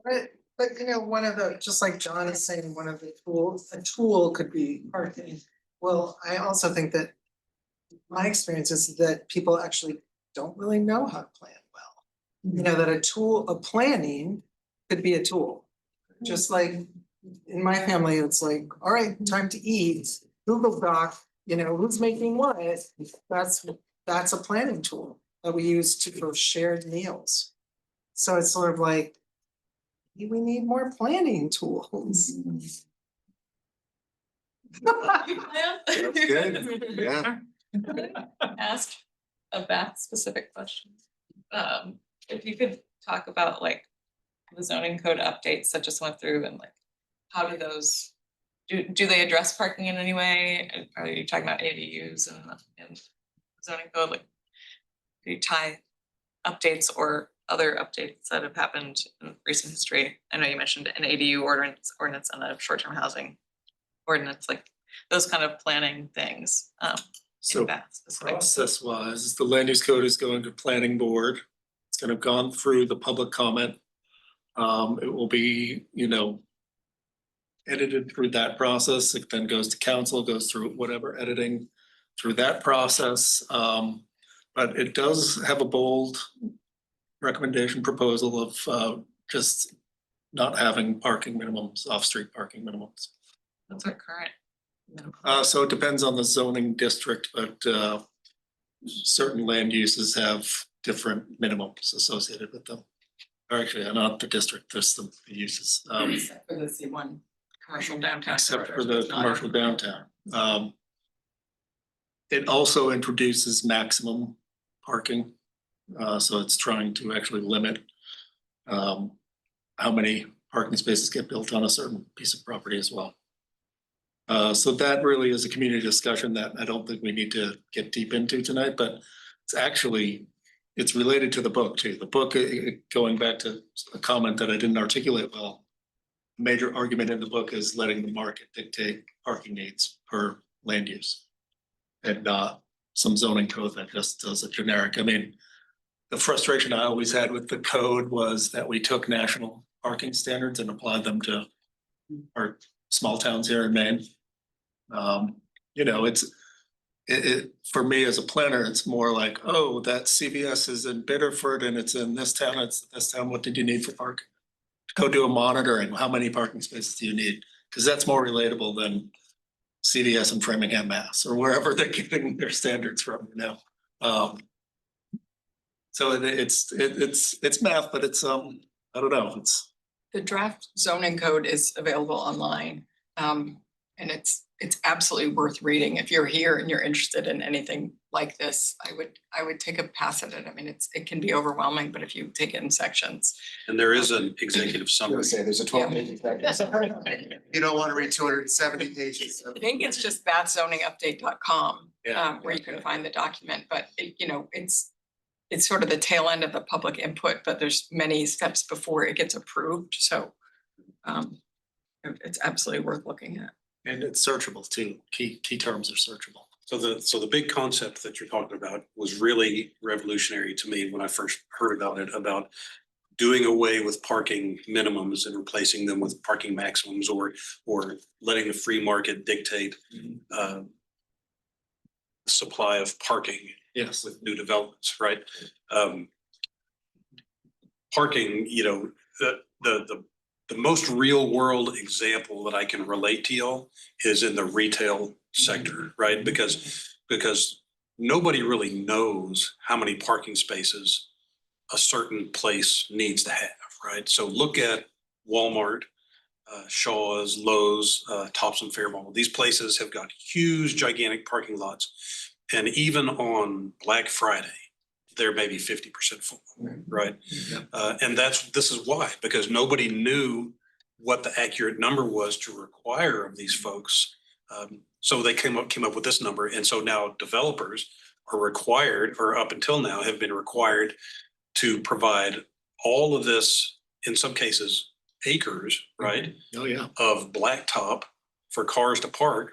But you know, one of the, just like John is saying, one of the tools, a tool could be parking. Well, I also think that my experience is that people actually don't really know how to plan well. You know, that a tool of planning could be a tool. Just like in my family, it's like, all right, time to eat, Google Doc, you know, who's making what? That's a planning tool that we use for shared meals. So it's sort of like, we need more planning tools. That's good, yeah. Ask a Bath specific question. If you could talk about like the zoning code updates that just went through and like, how do those, do they address parking in any way? Are you talking about ADUs and zoning code? Like, do you tie updates or other updates that have happened in recent history? I know you mentioned an ADU ordinance and a short-term housing ordinance, like those kind of planning things. So process wise, the land use code is going to planning board. It's gonna have gone through the public comment. It will be, you know, edited through that process. It then goes to council, goes through whatever editing through that process. But it does have a bold recommendation proposal of just not having parking minimums, off-street parking minimums. What's our current minimum? So it depends on the zoning district, but certain land uses have different minimums associated with them. Or actually, not the district, just the uses. Except for the C1 commercial downtown. Except for the commercial downtown. It also introduces maximum parking. So it's trying to actually limit how many parking spaces get built on a certain piece of property as well. So that really is a community discussion that I don't think we need to get deep into tonight, but it's actually, it's related to the book too. The book, going back to a comment that I didn't articulate well, major argument in the book is letting the market dictate parking needs per land use. And not some zoning code that just does a generic. I mean, the frustration I always had with the code was that we took national parking standards and applied them to our small towns here in Maine. You know, it for me as a planner, it's more like, oh, that CVS is in Biddeford and it's in this town, it's this town, what did you need for parking? Go do a monitoring, how many parking spaces do you need? Because that's more relatable than CVS in Framingham, Mass, or wherever they're getting their standards from, you know. So it's math, but it's I don't know, it's. The draft zoning code is available online. And it's absolutely worth reading. If you're here and you're interested in anything like this, I would take a pass at it. I mean, it can be overwhelming, but if you take it in sections. And there is an executive summary. Say there's a 12-page executive summary. You don't want to read 270 pages. I think it's just bathzoningupdate.com, Yeah. where you can find the document, but you know, it's sort of the tail end of the public input, but there's many steps before it gets approved, so it's absolutely worth looking at. And it's searchable too. Key terms are searchable. So the big concept that you're talking about was really revolutionary to me when I first heard about it, about doing away with parking minimums and replacing them with parking maximums, or letting the free market dictate supply of parking. Yes. With new developments, right? Parking, you know, the most real world example that I can relate to y'all is in the retail sector, right? Because nobody really knows how many parking spaces a certain place needs to have, right? So look at Walmart, Shaw's, Lowe's, Thompson Fairmont. These places have got huge, gigantic parking lots. And even on Black Friday, they're maybe 50% full, right? And this is why, because nobody knew what the accurate number was to require of these folks. So they came up with this number. And so now developers are required, or up until now have been required to provide all of this, in some cases, acres, right? Oh, yeah. Of blacktop for cars to park,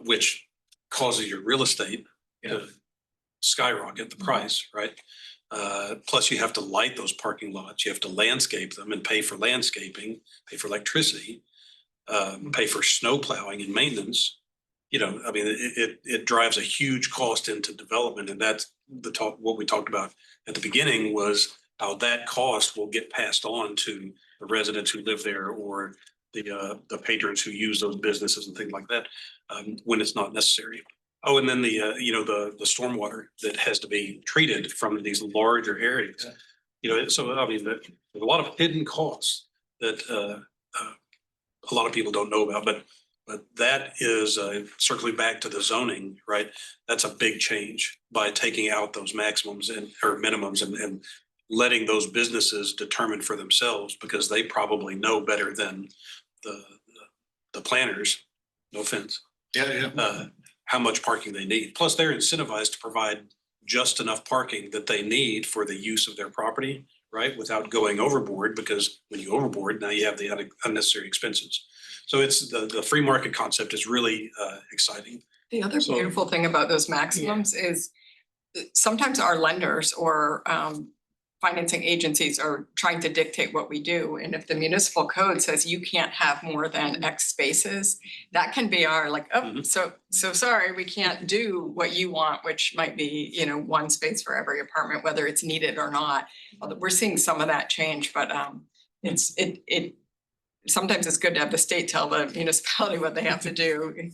which causes your real estate to skyrocket the price, right? Plus you have to light those parking lots, you have to landscape them and pay for landscaping, pay for electricity, pay for snow plowing and maintenance. You know, I mean, it drives a huge cost into development, and that's what we talked about at the beginning was how that cost will get passed on to the residents who live there or the patrons who use those businesses and things like that, when it's not necessary. Oh, and then the stormwater that has to be treated from these larger areas. You know, so I mean, there's a lot of hidden costs that a lot of people don't know about, but that is circling back to the zoning, right? That's a big change by taking out those maximums or minimums and letting those businesses determine for themselves, because they probably know better than the planners, no offense. How much parking they need. Plus, they're incentivized to provide just enough parking that they need for the use of their property, right? Without going overboard, because when you overboard, now you have the unnecessary expenses. So it's the free market concept is really exciting. The other beautiful thing about those maximums is sometimes our lenders or financing agencies are trying to dictate what we do. And if the municipal code says you can't have more than X spaces, that can be our like, oh, so sorry, we can't do what you want, which might be, you know, one space for every apartment, whether it's needed or not. We're seeing some of that change, but sometimes it's good to have the state tell the municipality what they have to do.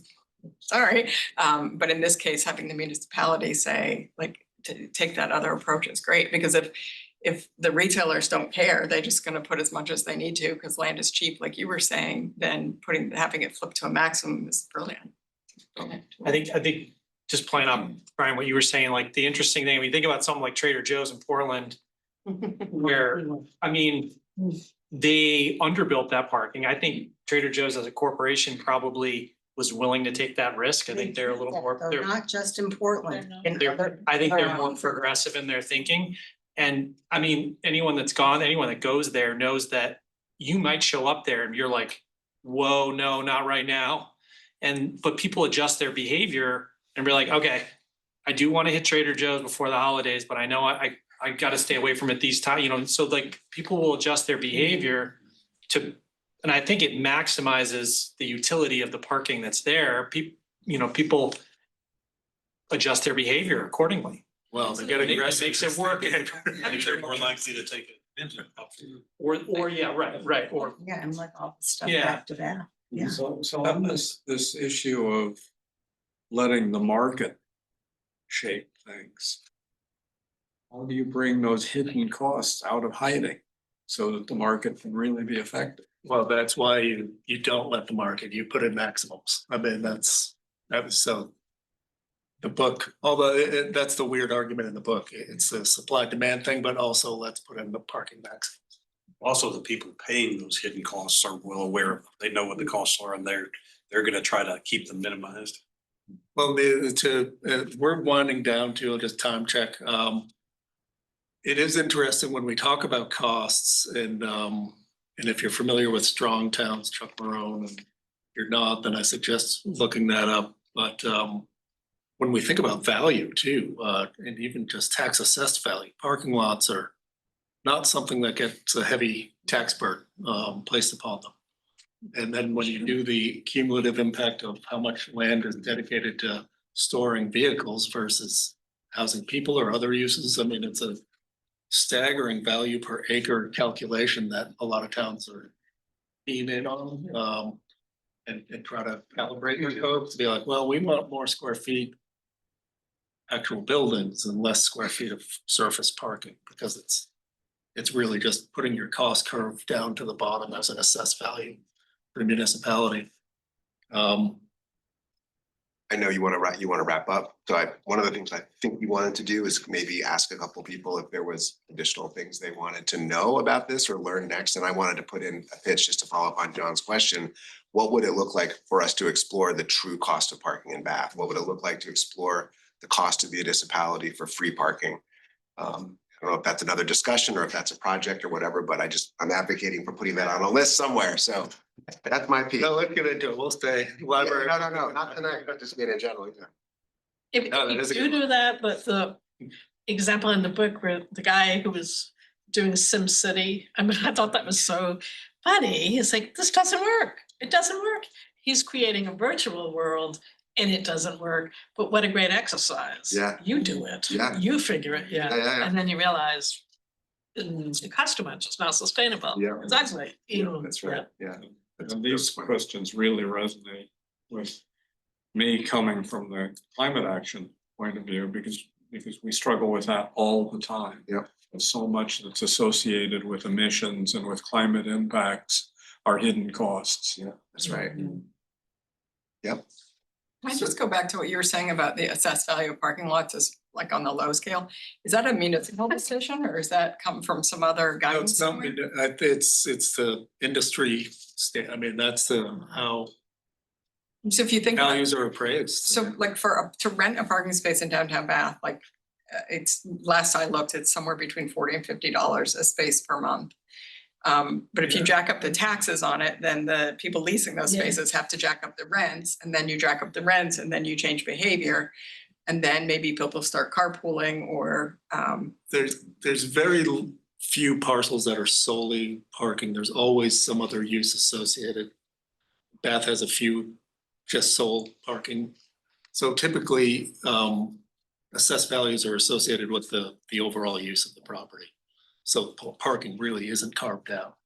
Sorry, but in this case, having the municipality say, like, to take that other approach is great, because if the retailers don't care, they're just gonna put as much as they need to because land is cheap, like you were saying, then having it flip to a maximum is brilliant. I think just playing up, Brian, what you were saying, like the interesting thing, when you think about something like Trader Joe's in Portland, where, I mean, they underbuilt that parking. I think Trader Joe's as a corporation probably was willing to take that risk. I think they're a little more. They're not just in Portland. I think they're more progressive in their thinking. And I mean, anyone that goes there knows that you might show up there and you're like, whoa, no, not right now. But people adjust their behavior and be like, okay, I do want to hit Trader Joe's before the holidays, but I know I got to stay away from it these times, you know, so like people will adjust their behavior and I think it maximizes the utility of the parking that's there. People adjust their behavior accordingly. Well, they It makes it work. I think they're more likely to take it. Or yeah, right. Or Yeah, and like all the stuff Yeah. back to back. Yeah. So on this issue of letting the market shape things, how do you bring those hidden costs out of hiding so that the market can really be effective? Well, that's why you don't let the market, you put in maximums. I mean, that was so. The book, although that's the weird argument in the book, it's a supply demand thing, but also let's put in the parking maximums. Also, the people paying those hidden costs are well aware of them. They know what the costs are, and they're gonna try to keep them minimized. Well, we're winding down to just time check. It is interesting when we talk about costs and if you're familiar with Strong Towns, Chuck Marone, and if you're not, then I suggest looking that up. But when we think about value too, and even just tax assessed value, parking lots are not something that gets a heavy tax burden placed upon them. And then when you do the cumulative impact of how much land is dedicated to storing vehicles versus housing people or other uses, I mean, it's a staggering value per acre calculation that a lot of towns are being in on. And try to calibrate your code to be like, well, we want more square feet actual buildings and less square feet of surface parking, because it's really just putting your cost curve down to the bottom as an assessed value for the municipality. I know you want to wrap up. So one of the things I think we wanted to do is maybe ask a couple people if there was additional things they wanted to know about this or learn next. And I wanted to put in a pitch just to follow up on John's question. What would it look like for us to explore the true cost of parking in Bath? What would it look like to explore the cost of the municipality for free parking? I don't know if that's another discussion or if that's a project or whatever, but I'm advocating for putting that on a list somewhere. So that's my piece. No, let's get into it. We'll stay. Library. No, not tonight, but just being in general. Yeah. If No, that you is a do good one. do that, but the example in the book where the guy who was doing SimCity, I mean, I thought that was so funny. He's like, this doesn't work. It doesn't work. He's creating a virtual world and it doesn't work, but what a great exercise. Yeah. You do it. Yeah. You figure it, Yeah. And then you realize the customer is not sustainable. Yeah. Exactly. Yeah, that's right. Yeah. And these questions really resonate with me coming from the climate action point of view, because we struggle with that all the time. Yep. There's so much that's associated with emissions and with climate impacts are hidden costs. Yeah, that's right. Yep. Can I just go back to what you were saying about the assessed value of parking lots is like on the low scale? Is that a municipal decision or is that come from some other No, guidance? it's not, somewhere? it's the industry I mean, that's how So if you think, about- values are appraised. so like to rent a parking space in downtown Bath, like it's, last I looked, it's somewhere between $40 and $50 a space per month. But if you jack up the taxes on it, then the people leasing those Yeah. spaces have to jack up the rents, and then you jack up the rents, and then you change behavior. And then maybe people start carpooling or, There's very few parcels that are solely parking. There's always some other use associated. Bath has a few just sole parking. So typically, assessed values are associated with the overall use of the property. So parking really isn't carved out.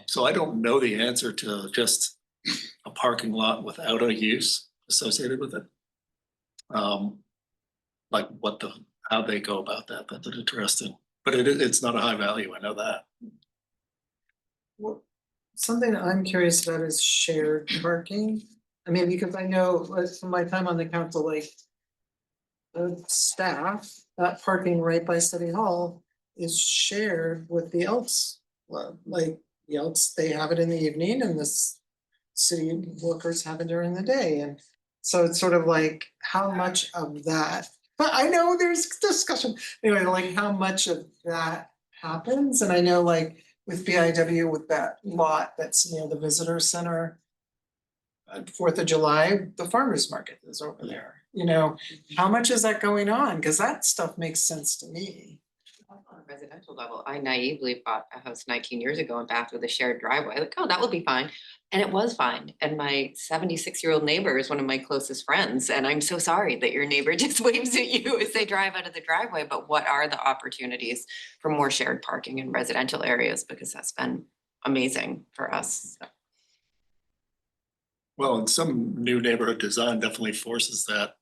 So I don't know the answer to just a parking lot without a use associated with it. Like how they go about that, that's interesting, but it's not a high value, I know that. Well, something that I'm curious about is shared parking. I mean, because I know like, from my time on the council, like the staff, that parking right by City Hall is shared with the Elks. Like the Elks, they have it in the evening and city workers have it during the day. And so it's sort of like how much of that, but I know there's discussion, anyway, like how much of that happens. And I know like with BIW, with that lot that's near the visitor center, 4th of July, the farmer's market is over there. You know, how much is that going on? Cause that stuff makes sense to me. On a residential level, I naively bought a house 19 years ago in Bath with a shared driveway, like, oh, that will be fine. And it was fine. And my 76-year-old neighbor is one of my closest friends. And I'm so sorry that your neighbor just waves at you as they drive out of the driveway. But what are the opportunities for more shared parking in residential areas? Because that's been amazing for us. Well, and some new neighborhood design definitely forces that.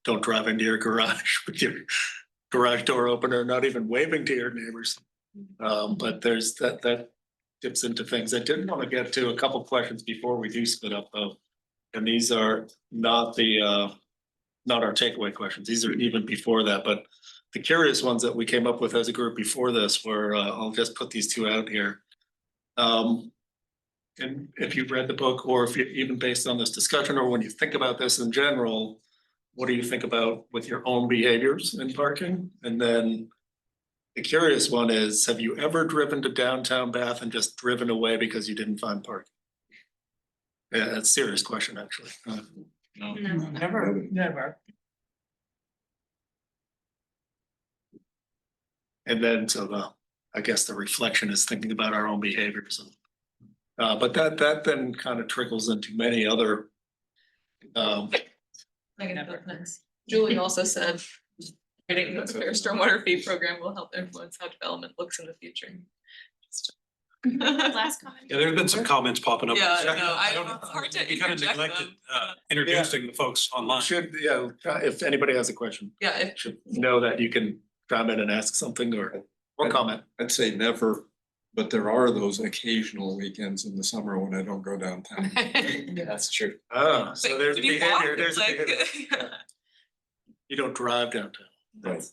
Don't drive into your garage with your garage door opener, not even waving to your neighbors. But there's that dips into things. I did want to get to a couple questions before we do split up though. And these are not not our takeaway questions. These are even before that, but the curious ones that we came up with as a group before this were, I'll just put these two out here. And if you've read the book, or if you even based on this discussion, or when you think about this in general, what do you think about with your own behaviors in parking? And then the curious one is, have you ever driven to downtown Bath and just driven away because you didn't find parking? Yeah, that's a serious question, actually. No. Never. And then, I guess the reflection is thinking about our own behaviors. But that then kind of trickles into many other. Julie also said, creating a fair stormwater fee program will help influence how development looks in the future. Last comment. Yeah, there's been some comments popping up. Yeah, I know. I I- don't it's hard to We kind of interject neglected them. introducing the folks online. Should, yeah, if anybody has a question, Yeah, if should know that you can comment and ask something or comment. I'd say never But there are those occasional weekends in the summer when I don't go downtown. That's true. Oh, so there's If you walk, behavior, there's it's a like- behavior. You don't drive downtown. Right.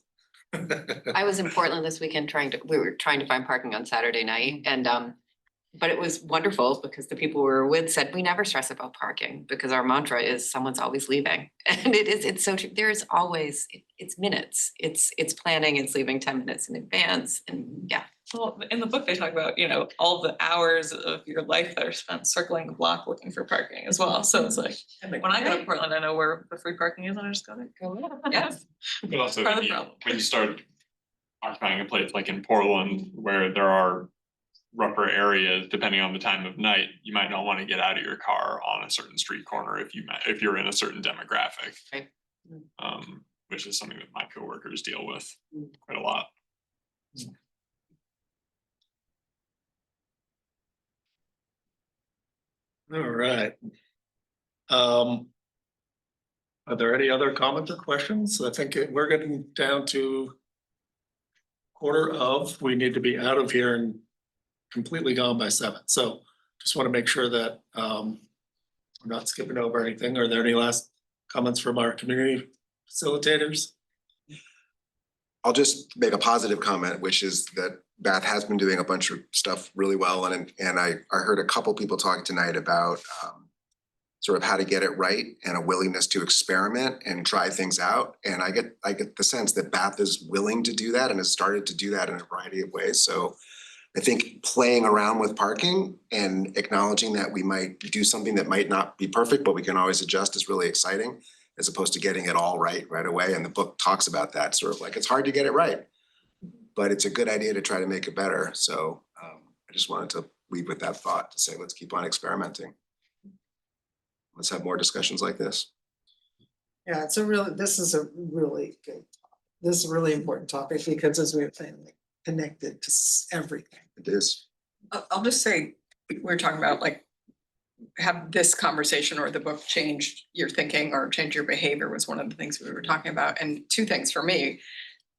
I was in Portland this weekend we were trying to find parking on Saturday night and but it was wonderful because the people we were with said, we never stress about parking because our mantra is someone's always leaving. And it's so true. There's always, it's minutes. It's planning, it's leaving 10 minutes in advance and yeah. Well, in the book, they talk about, you know, all the hours of your life that are spent circling the block looking for parking as well. So it's like, when I go to Portland, I know where the free parking is and I just go there. Yes. But also, Part of the when problem. you start occupying a place like in Portland, where there are rougher areas, depending on the time of night, you might not want to get out of your car on a certain street corner if you're in a certain demographic. Right. Which is something that my coworkers deal with quite a lot. All right. Are there any other comments or questions? I think we're getting down to quarter of, we need to be out of here and completely gone by 7. So just want to make sure that we're not skipping over anything. Are there any last comments from our community facilitators? I'll just make a positive comment, which is that Bath has been doing a bunch of stuff really well. And I heard a couple people talking tonight about sort of how to get it right and a willingness to experiment and try things out. And I get the sense that Bath is willing to do that and has started to do that in a variety of ways. So I think playing around with parking and acknowledging that we might do something that might not be perfect, but we can always adjust is really exciting, as opposed to getting it all right away. And the book talks about that, sort of like, it's hard to get it right, but it's a good idea to try to make it better. So I just wanted to leave with that thought to say, let's keep on experimenting. Let's have more discussions like this. Yeah, this is a really good, this is a really important topic because as we were saying, like, connected to everything. It is. I'll just say, we were talking about like, have this conversation or the book changed your thinking or change your behavior was one of the things we were talking about. And 2 things for me,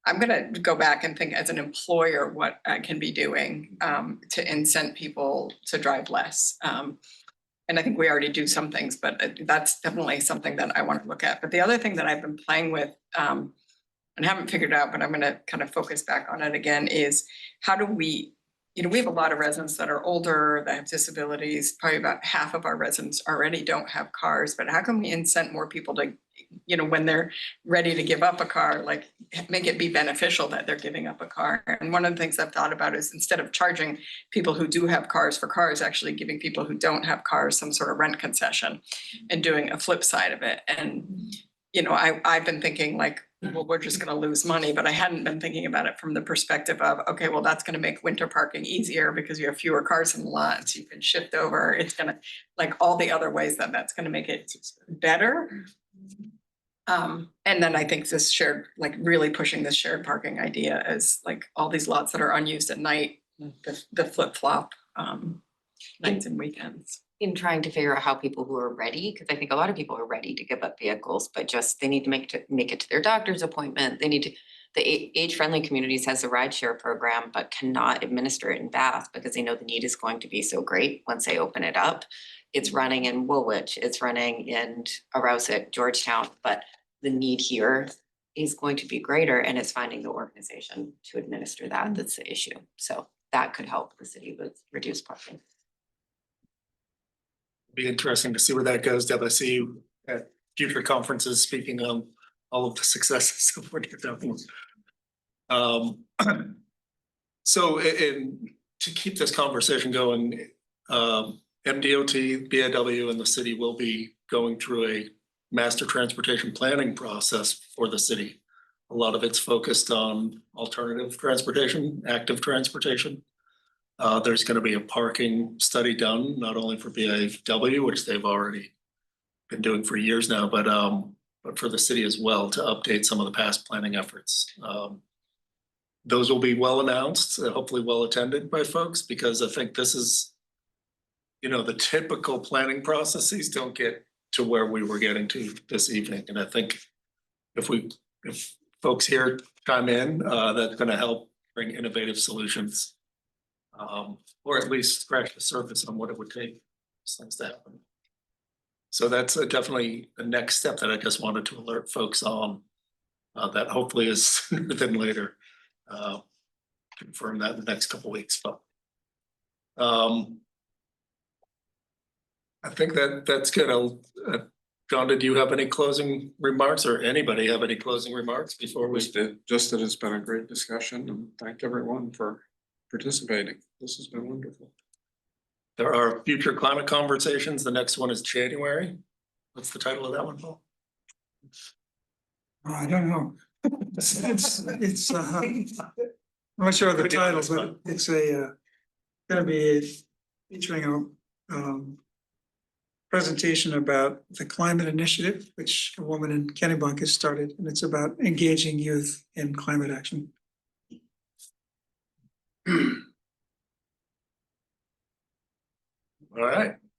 I'm gonna go back and think as an employer, what I can be doing to incent people to drive less. And I think we already do some things, but that's definitely something that I want to look at. But the other thing that I've been playing with and haven't figured out, but I'm gonna kind of focus back on it again, is how do we, we have a lot of residents that are older, that have disabilities. Probably about half of our residents already don't have cars, but how can we incent more people to, when they're ready to give up a car, like make it be beneficial that they're giving up a car? And one of the things I've thought about is instead of charging people who do have cars for cars, actually giving people who don't have cars some sort of rent concession and doing a flip side of it. And, I've been thinking like, well, we're just gonna lose money, but I hadn't been thinking about it from the perspective of, okay, well, that's gonna make winter parking easier because you have fewer cars in the lots, you can shift over, it's gonna, like all the other ways that that's gonna make it better. And then I think this really pushing this shared parking idea as like all these lots that are unused at night, the flip-flop nights and weekends. In trying to figure out how people who are ready, because I think a lot of people are ready to give up vehicles, but just they need to make it to their doctor's appointment. They need to, the age-friendly communities has a rideshare program, but cannot administer it in Bath because they know the need is going to be so great once they open it up. It's running in Woolwich, it's running in Arousett, Georgetown, but the need here is going to be greater, and it's finding the organization to administer that that's the issue. So that could help the city with reduced parking. Be interesting to see where that goes. Deb, I see you at future conferences speaking on all of the successes of what you're doing. So to keep this conversation going, MDOT, BIW, and the city will be going through a master transportation planning process for the city. A lot of it's focused on alternative transportation, active transportation. There's going to be a parking study done, not only for BIW, which they've already been doing for years now, but for the city as well to update some of the past planning efforts. Those will be well announced, hopefully well attended by folks, because I think this is, the typical planning processes don't get to where we were getting to this evening. And I think if folks here chime in, that's going to help bring innovative solutions Or at least scratch the surface on what it would take for things to happen. So that's definitely the next step that I just wanted to alert folks on. That hopefully is sooner than later. Confirm that in the next couple weeks, but. I think that's good. John, did you have any closing remarks or anybody have any closing remarks before we? Just that it's been a great discussion and thank everyone for participating. This has been wonderful. There are future climate conversations. The next one is January. What's the title of that one, Paul? I don't know. I'm not sure of the title, but it's gonna be featuring a presentation about the climate initiative, which a woman in Kennebec has started, and it's about engaging youth in climate action. All right.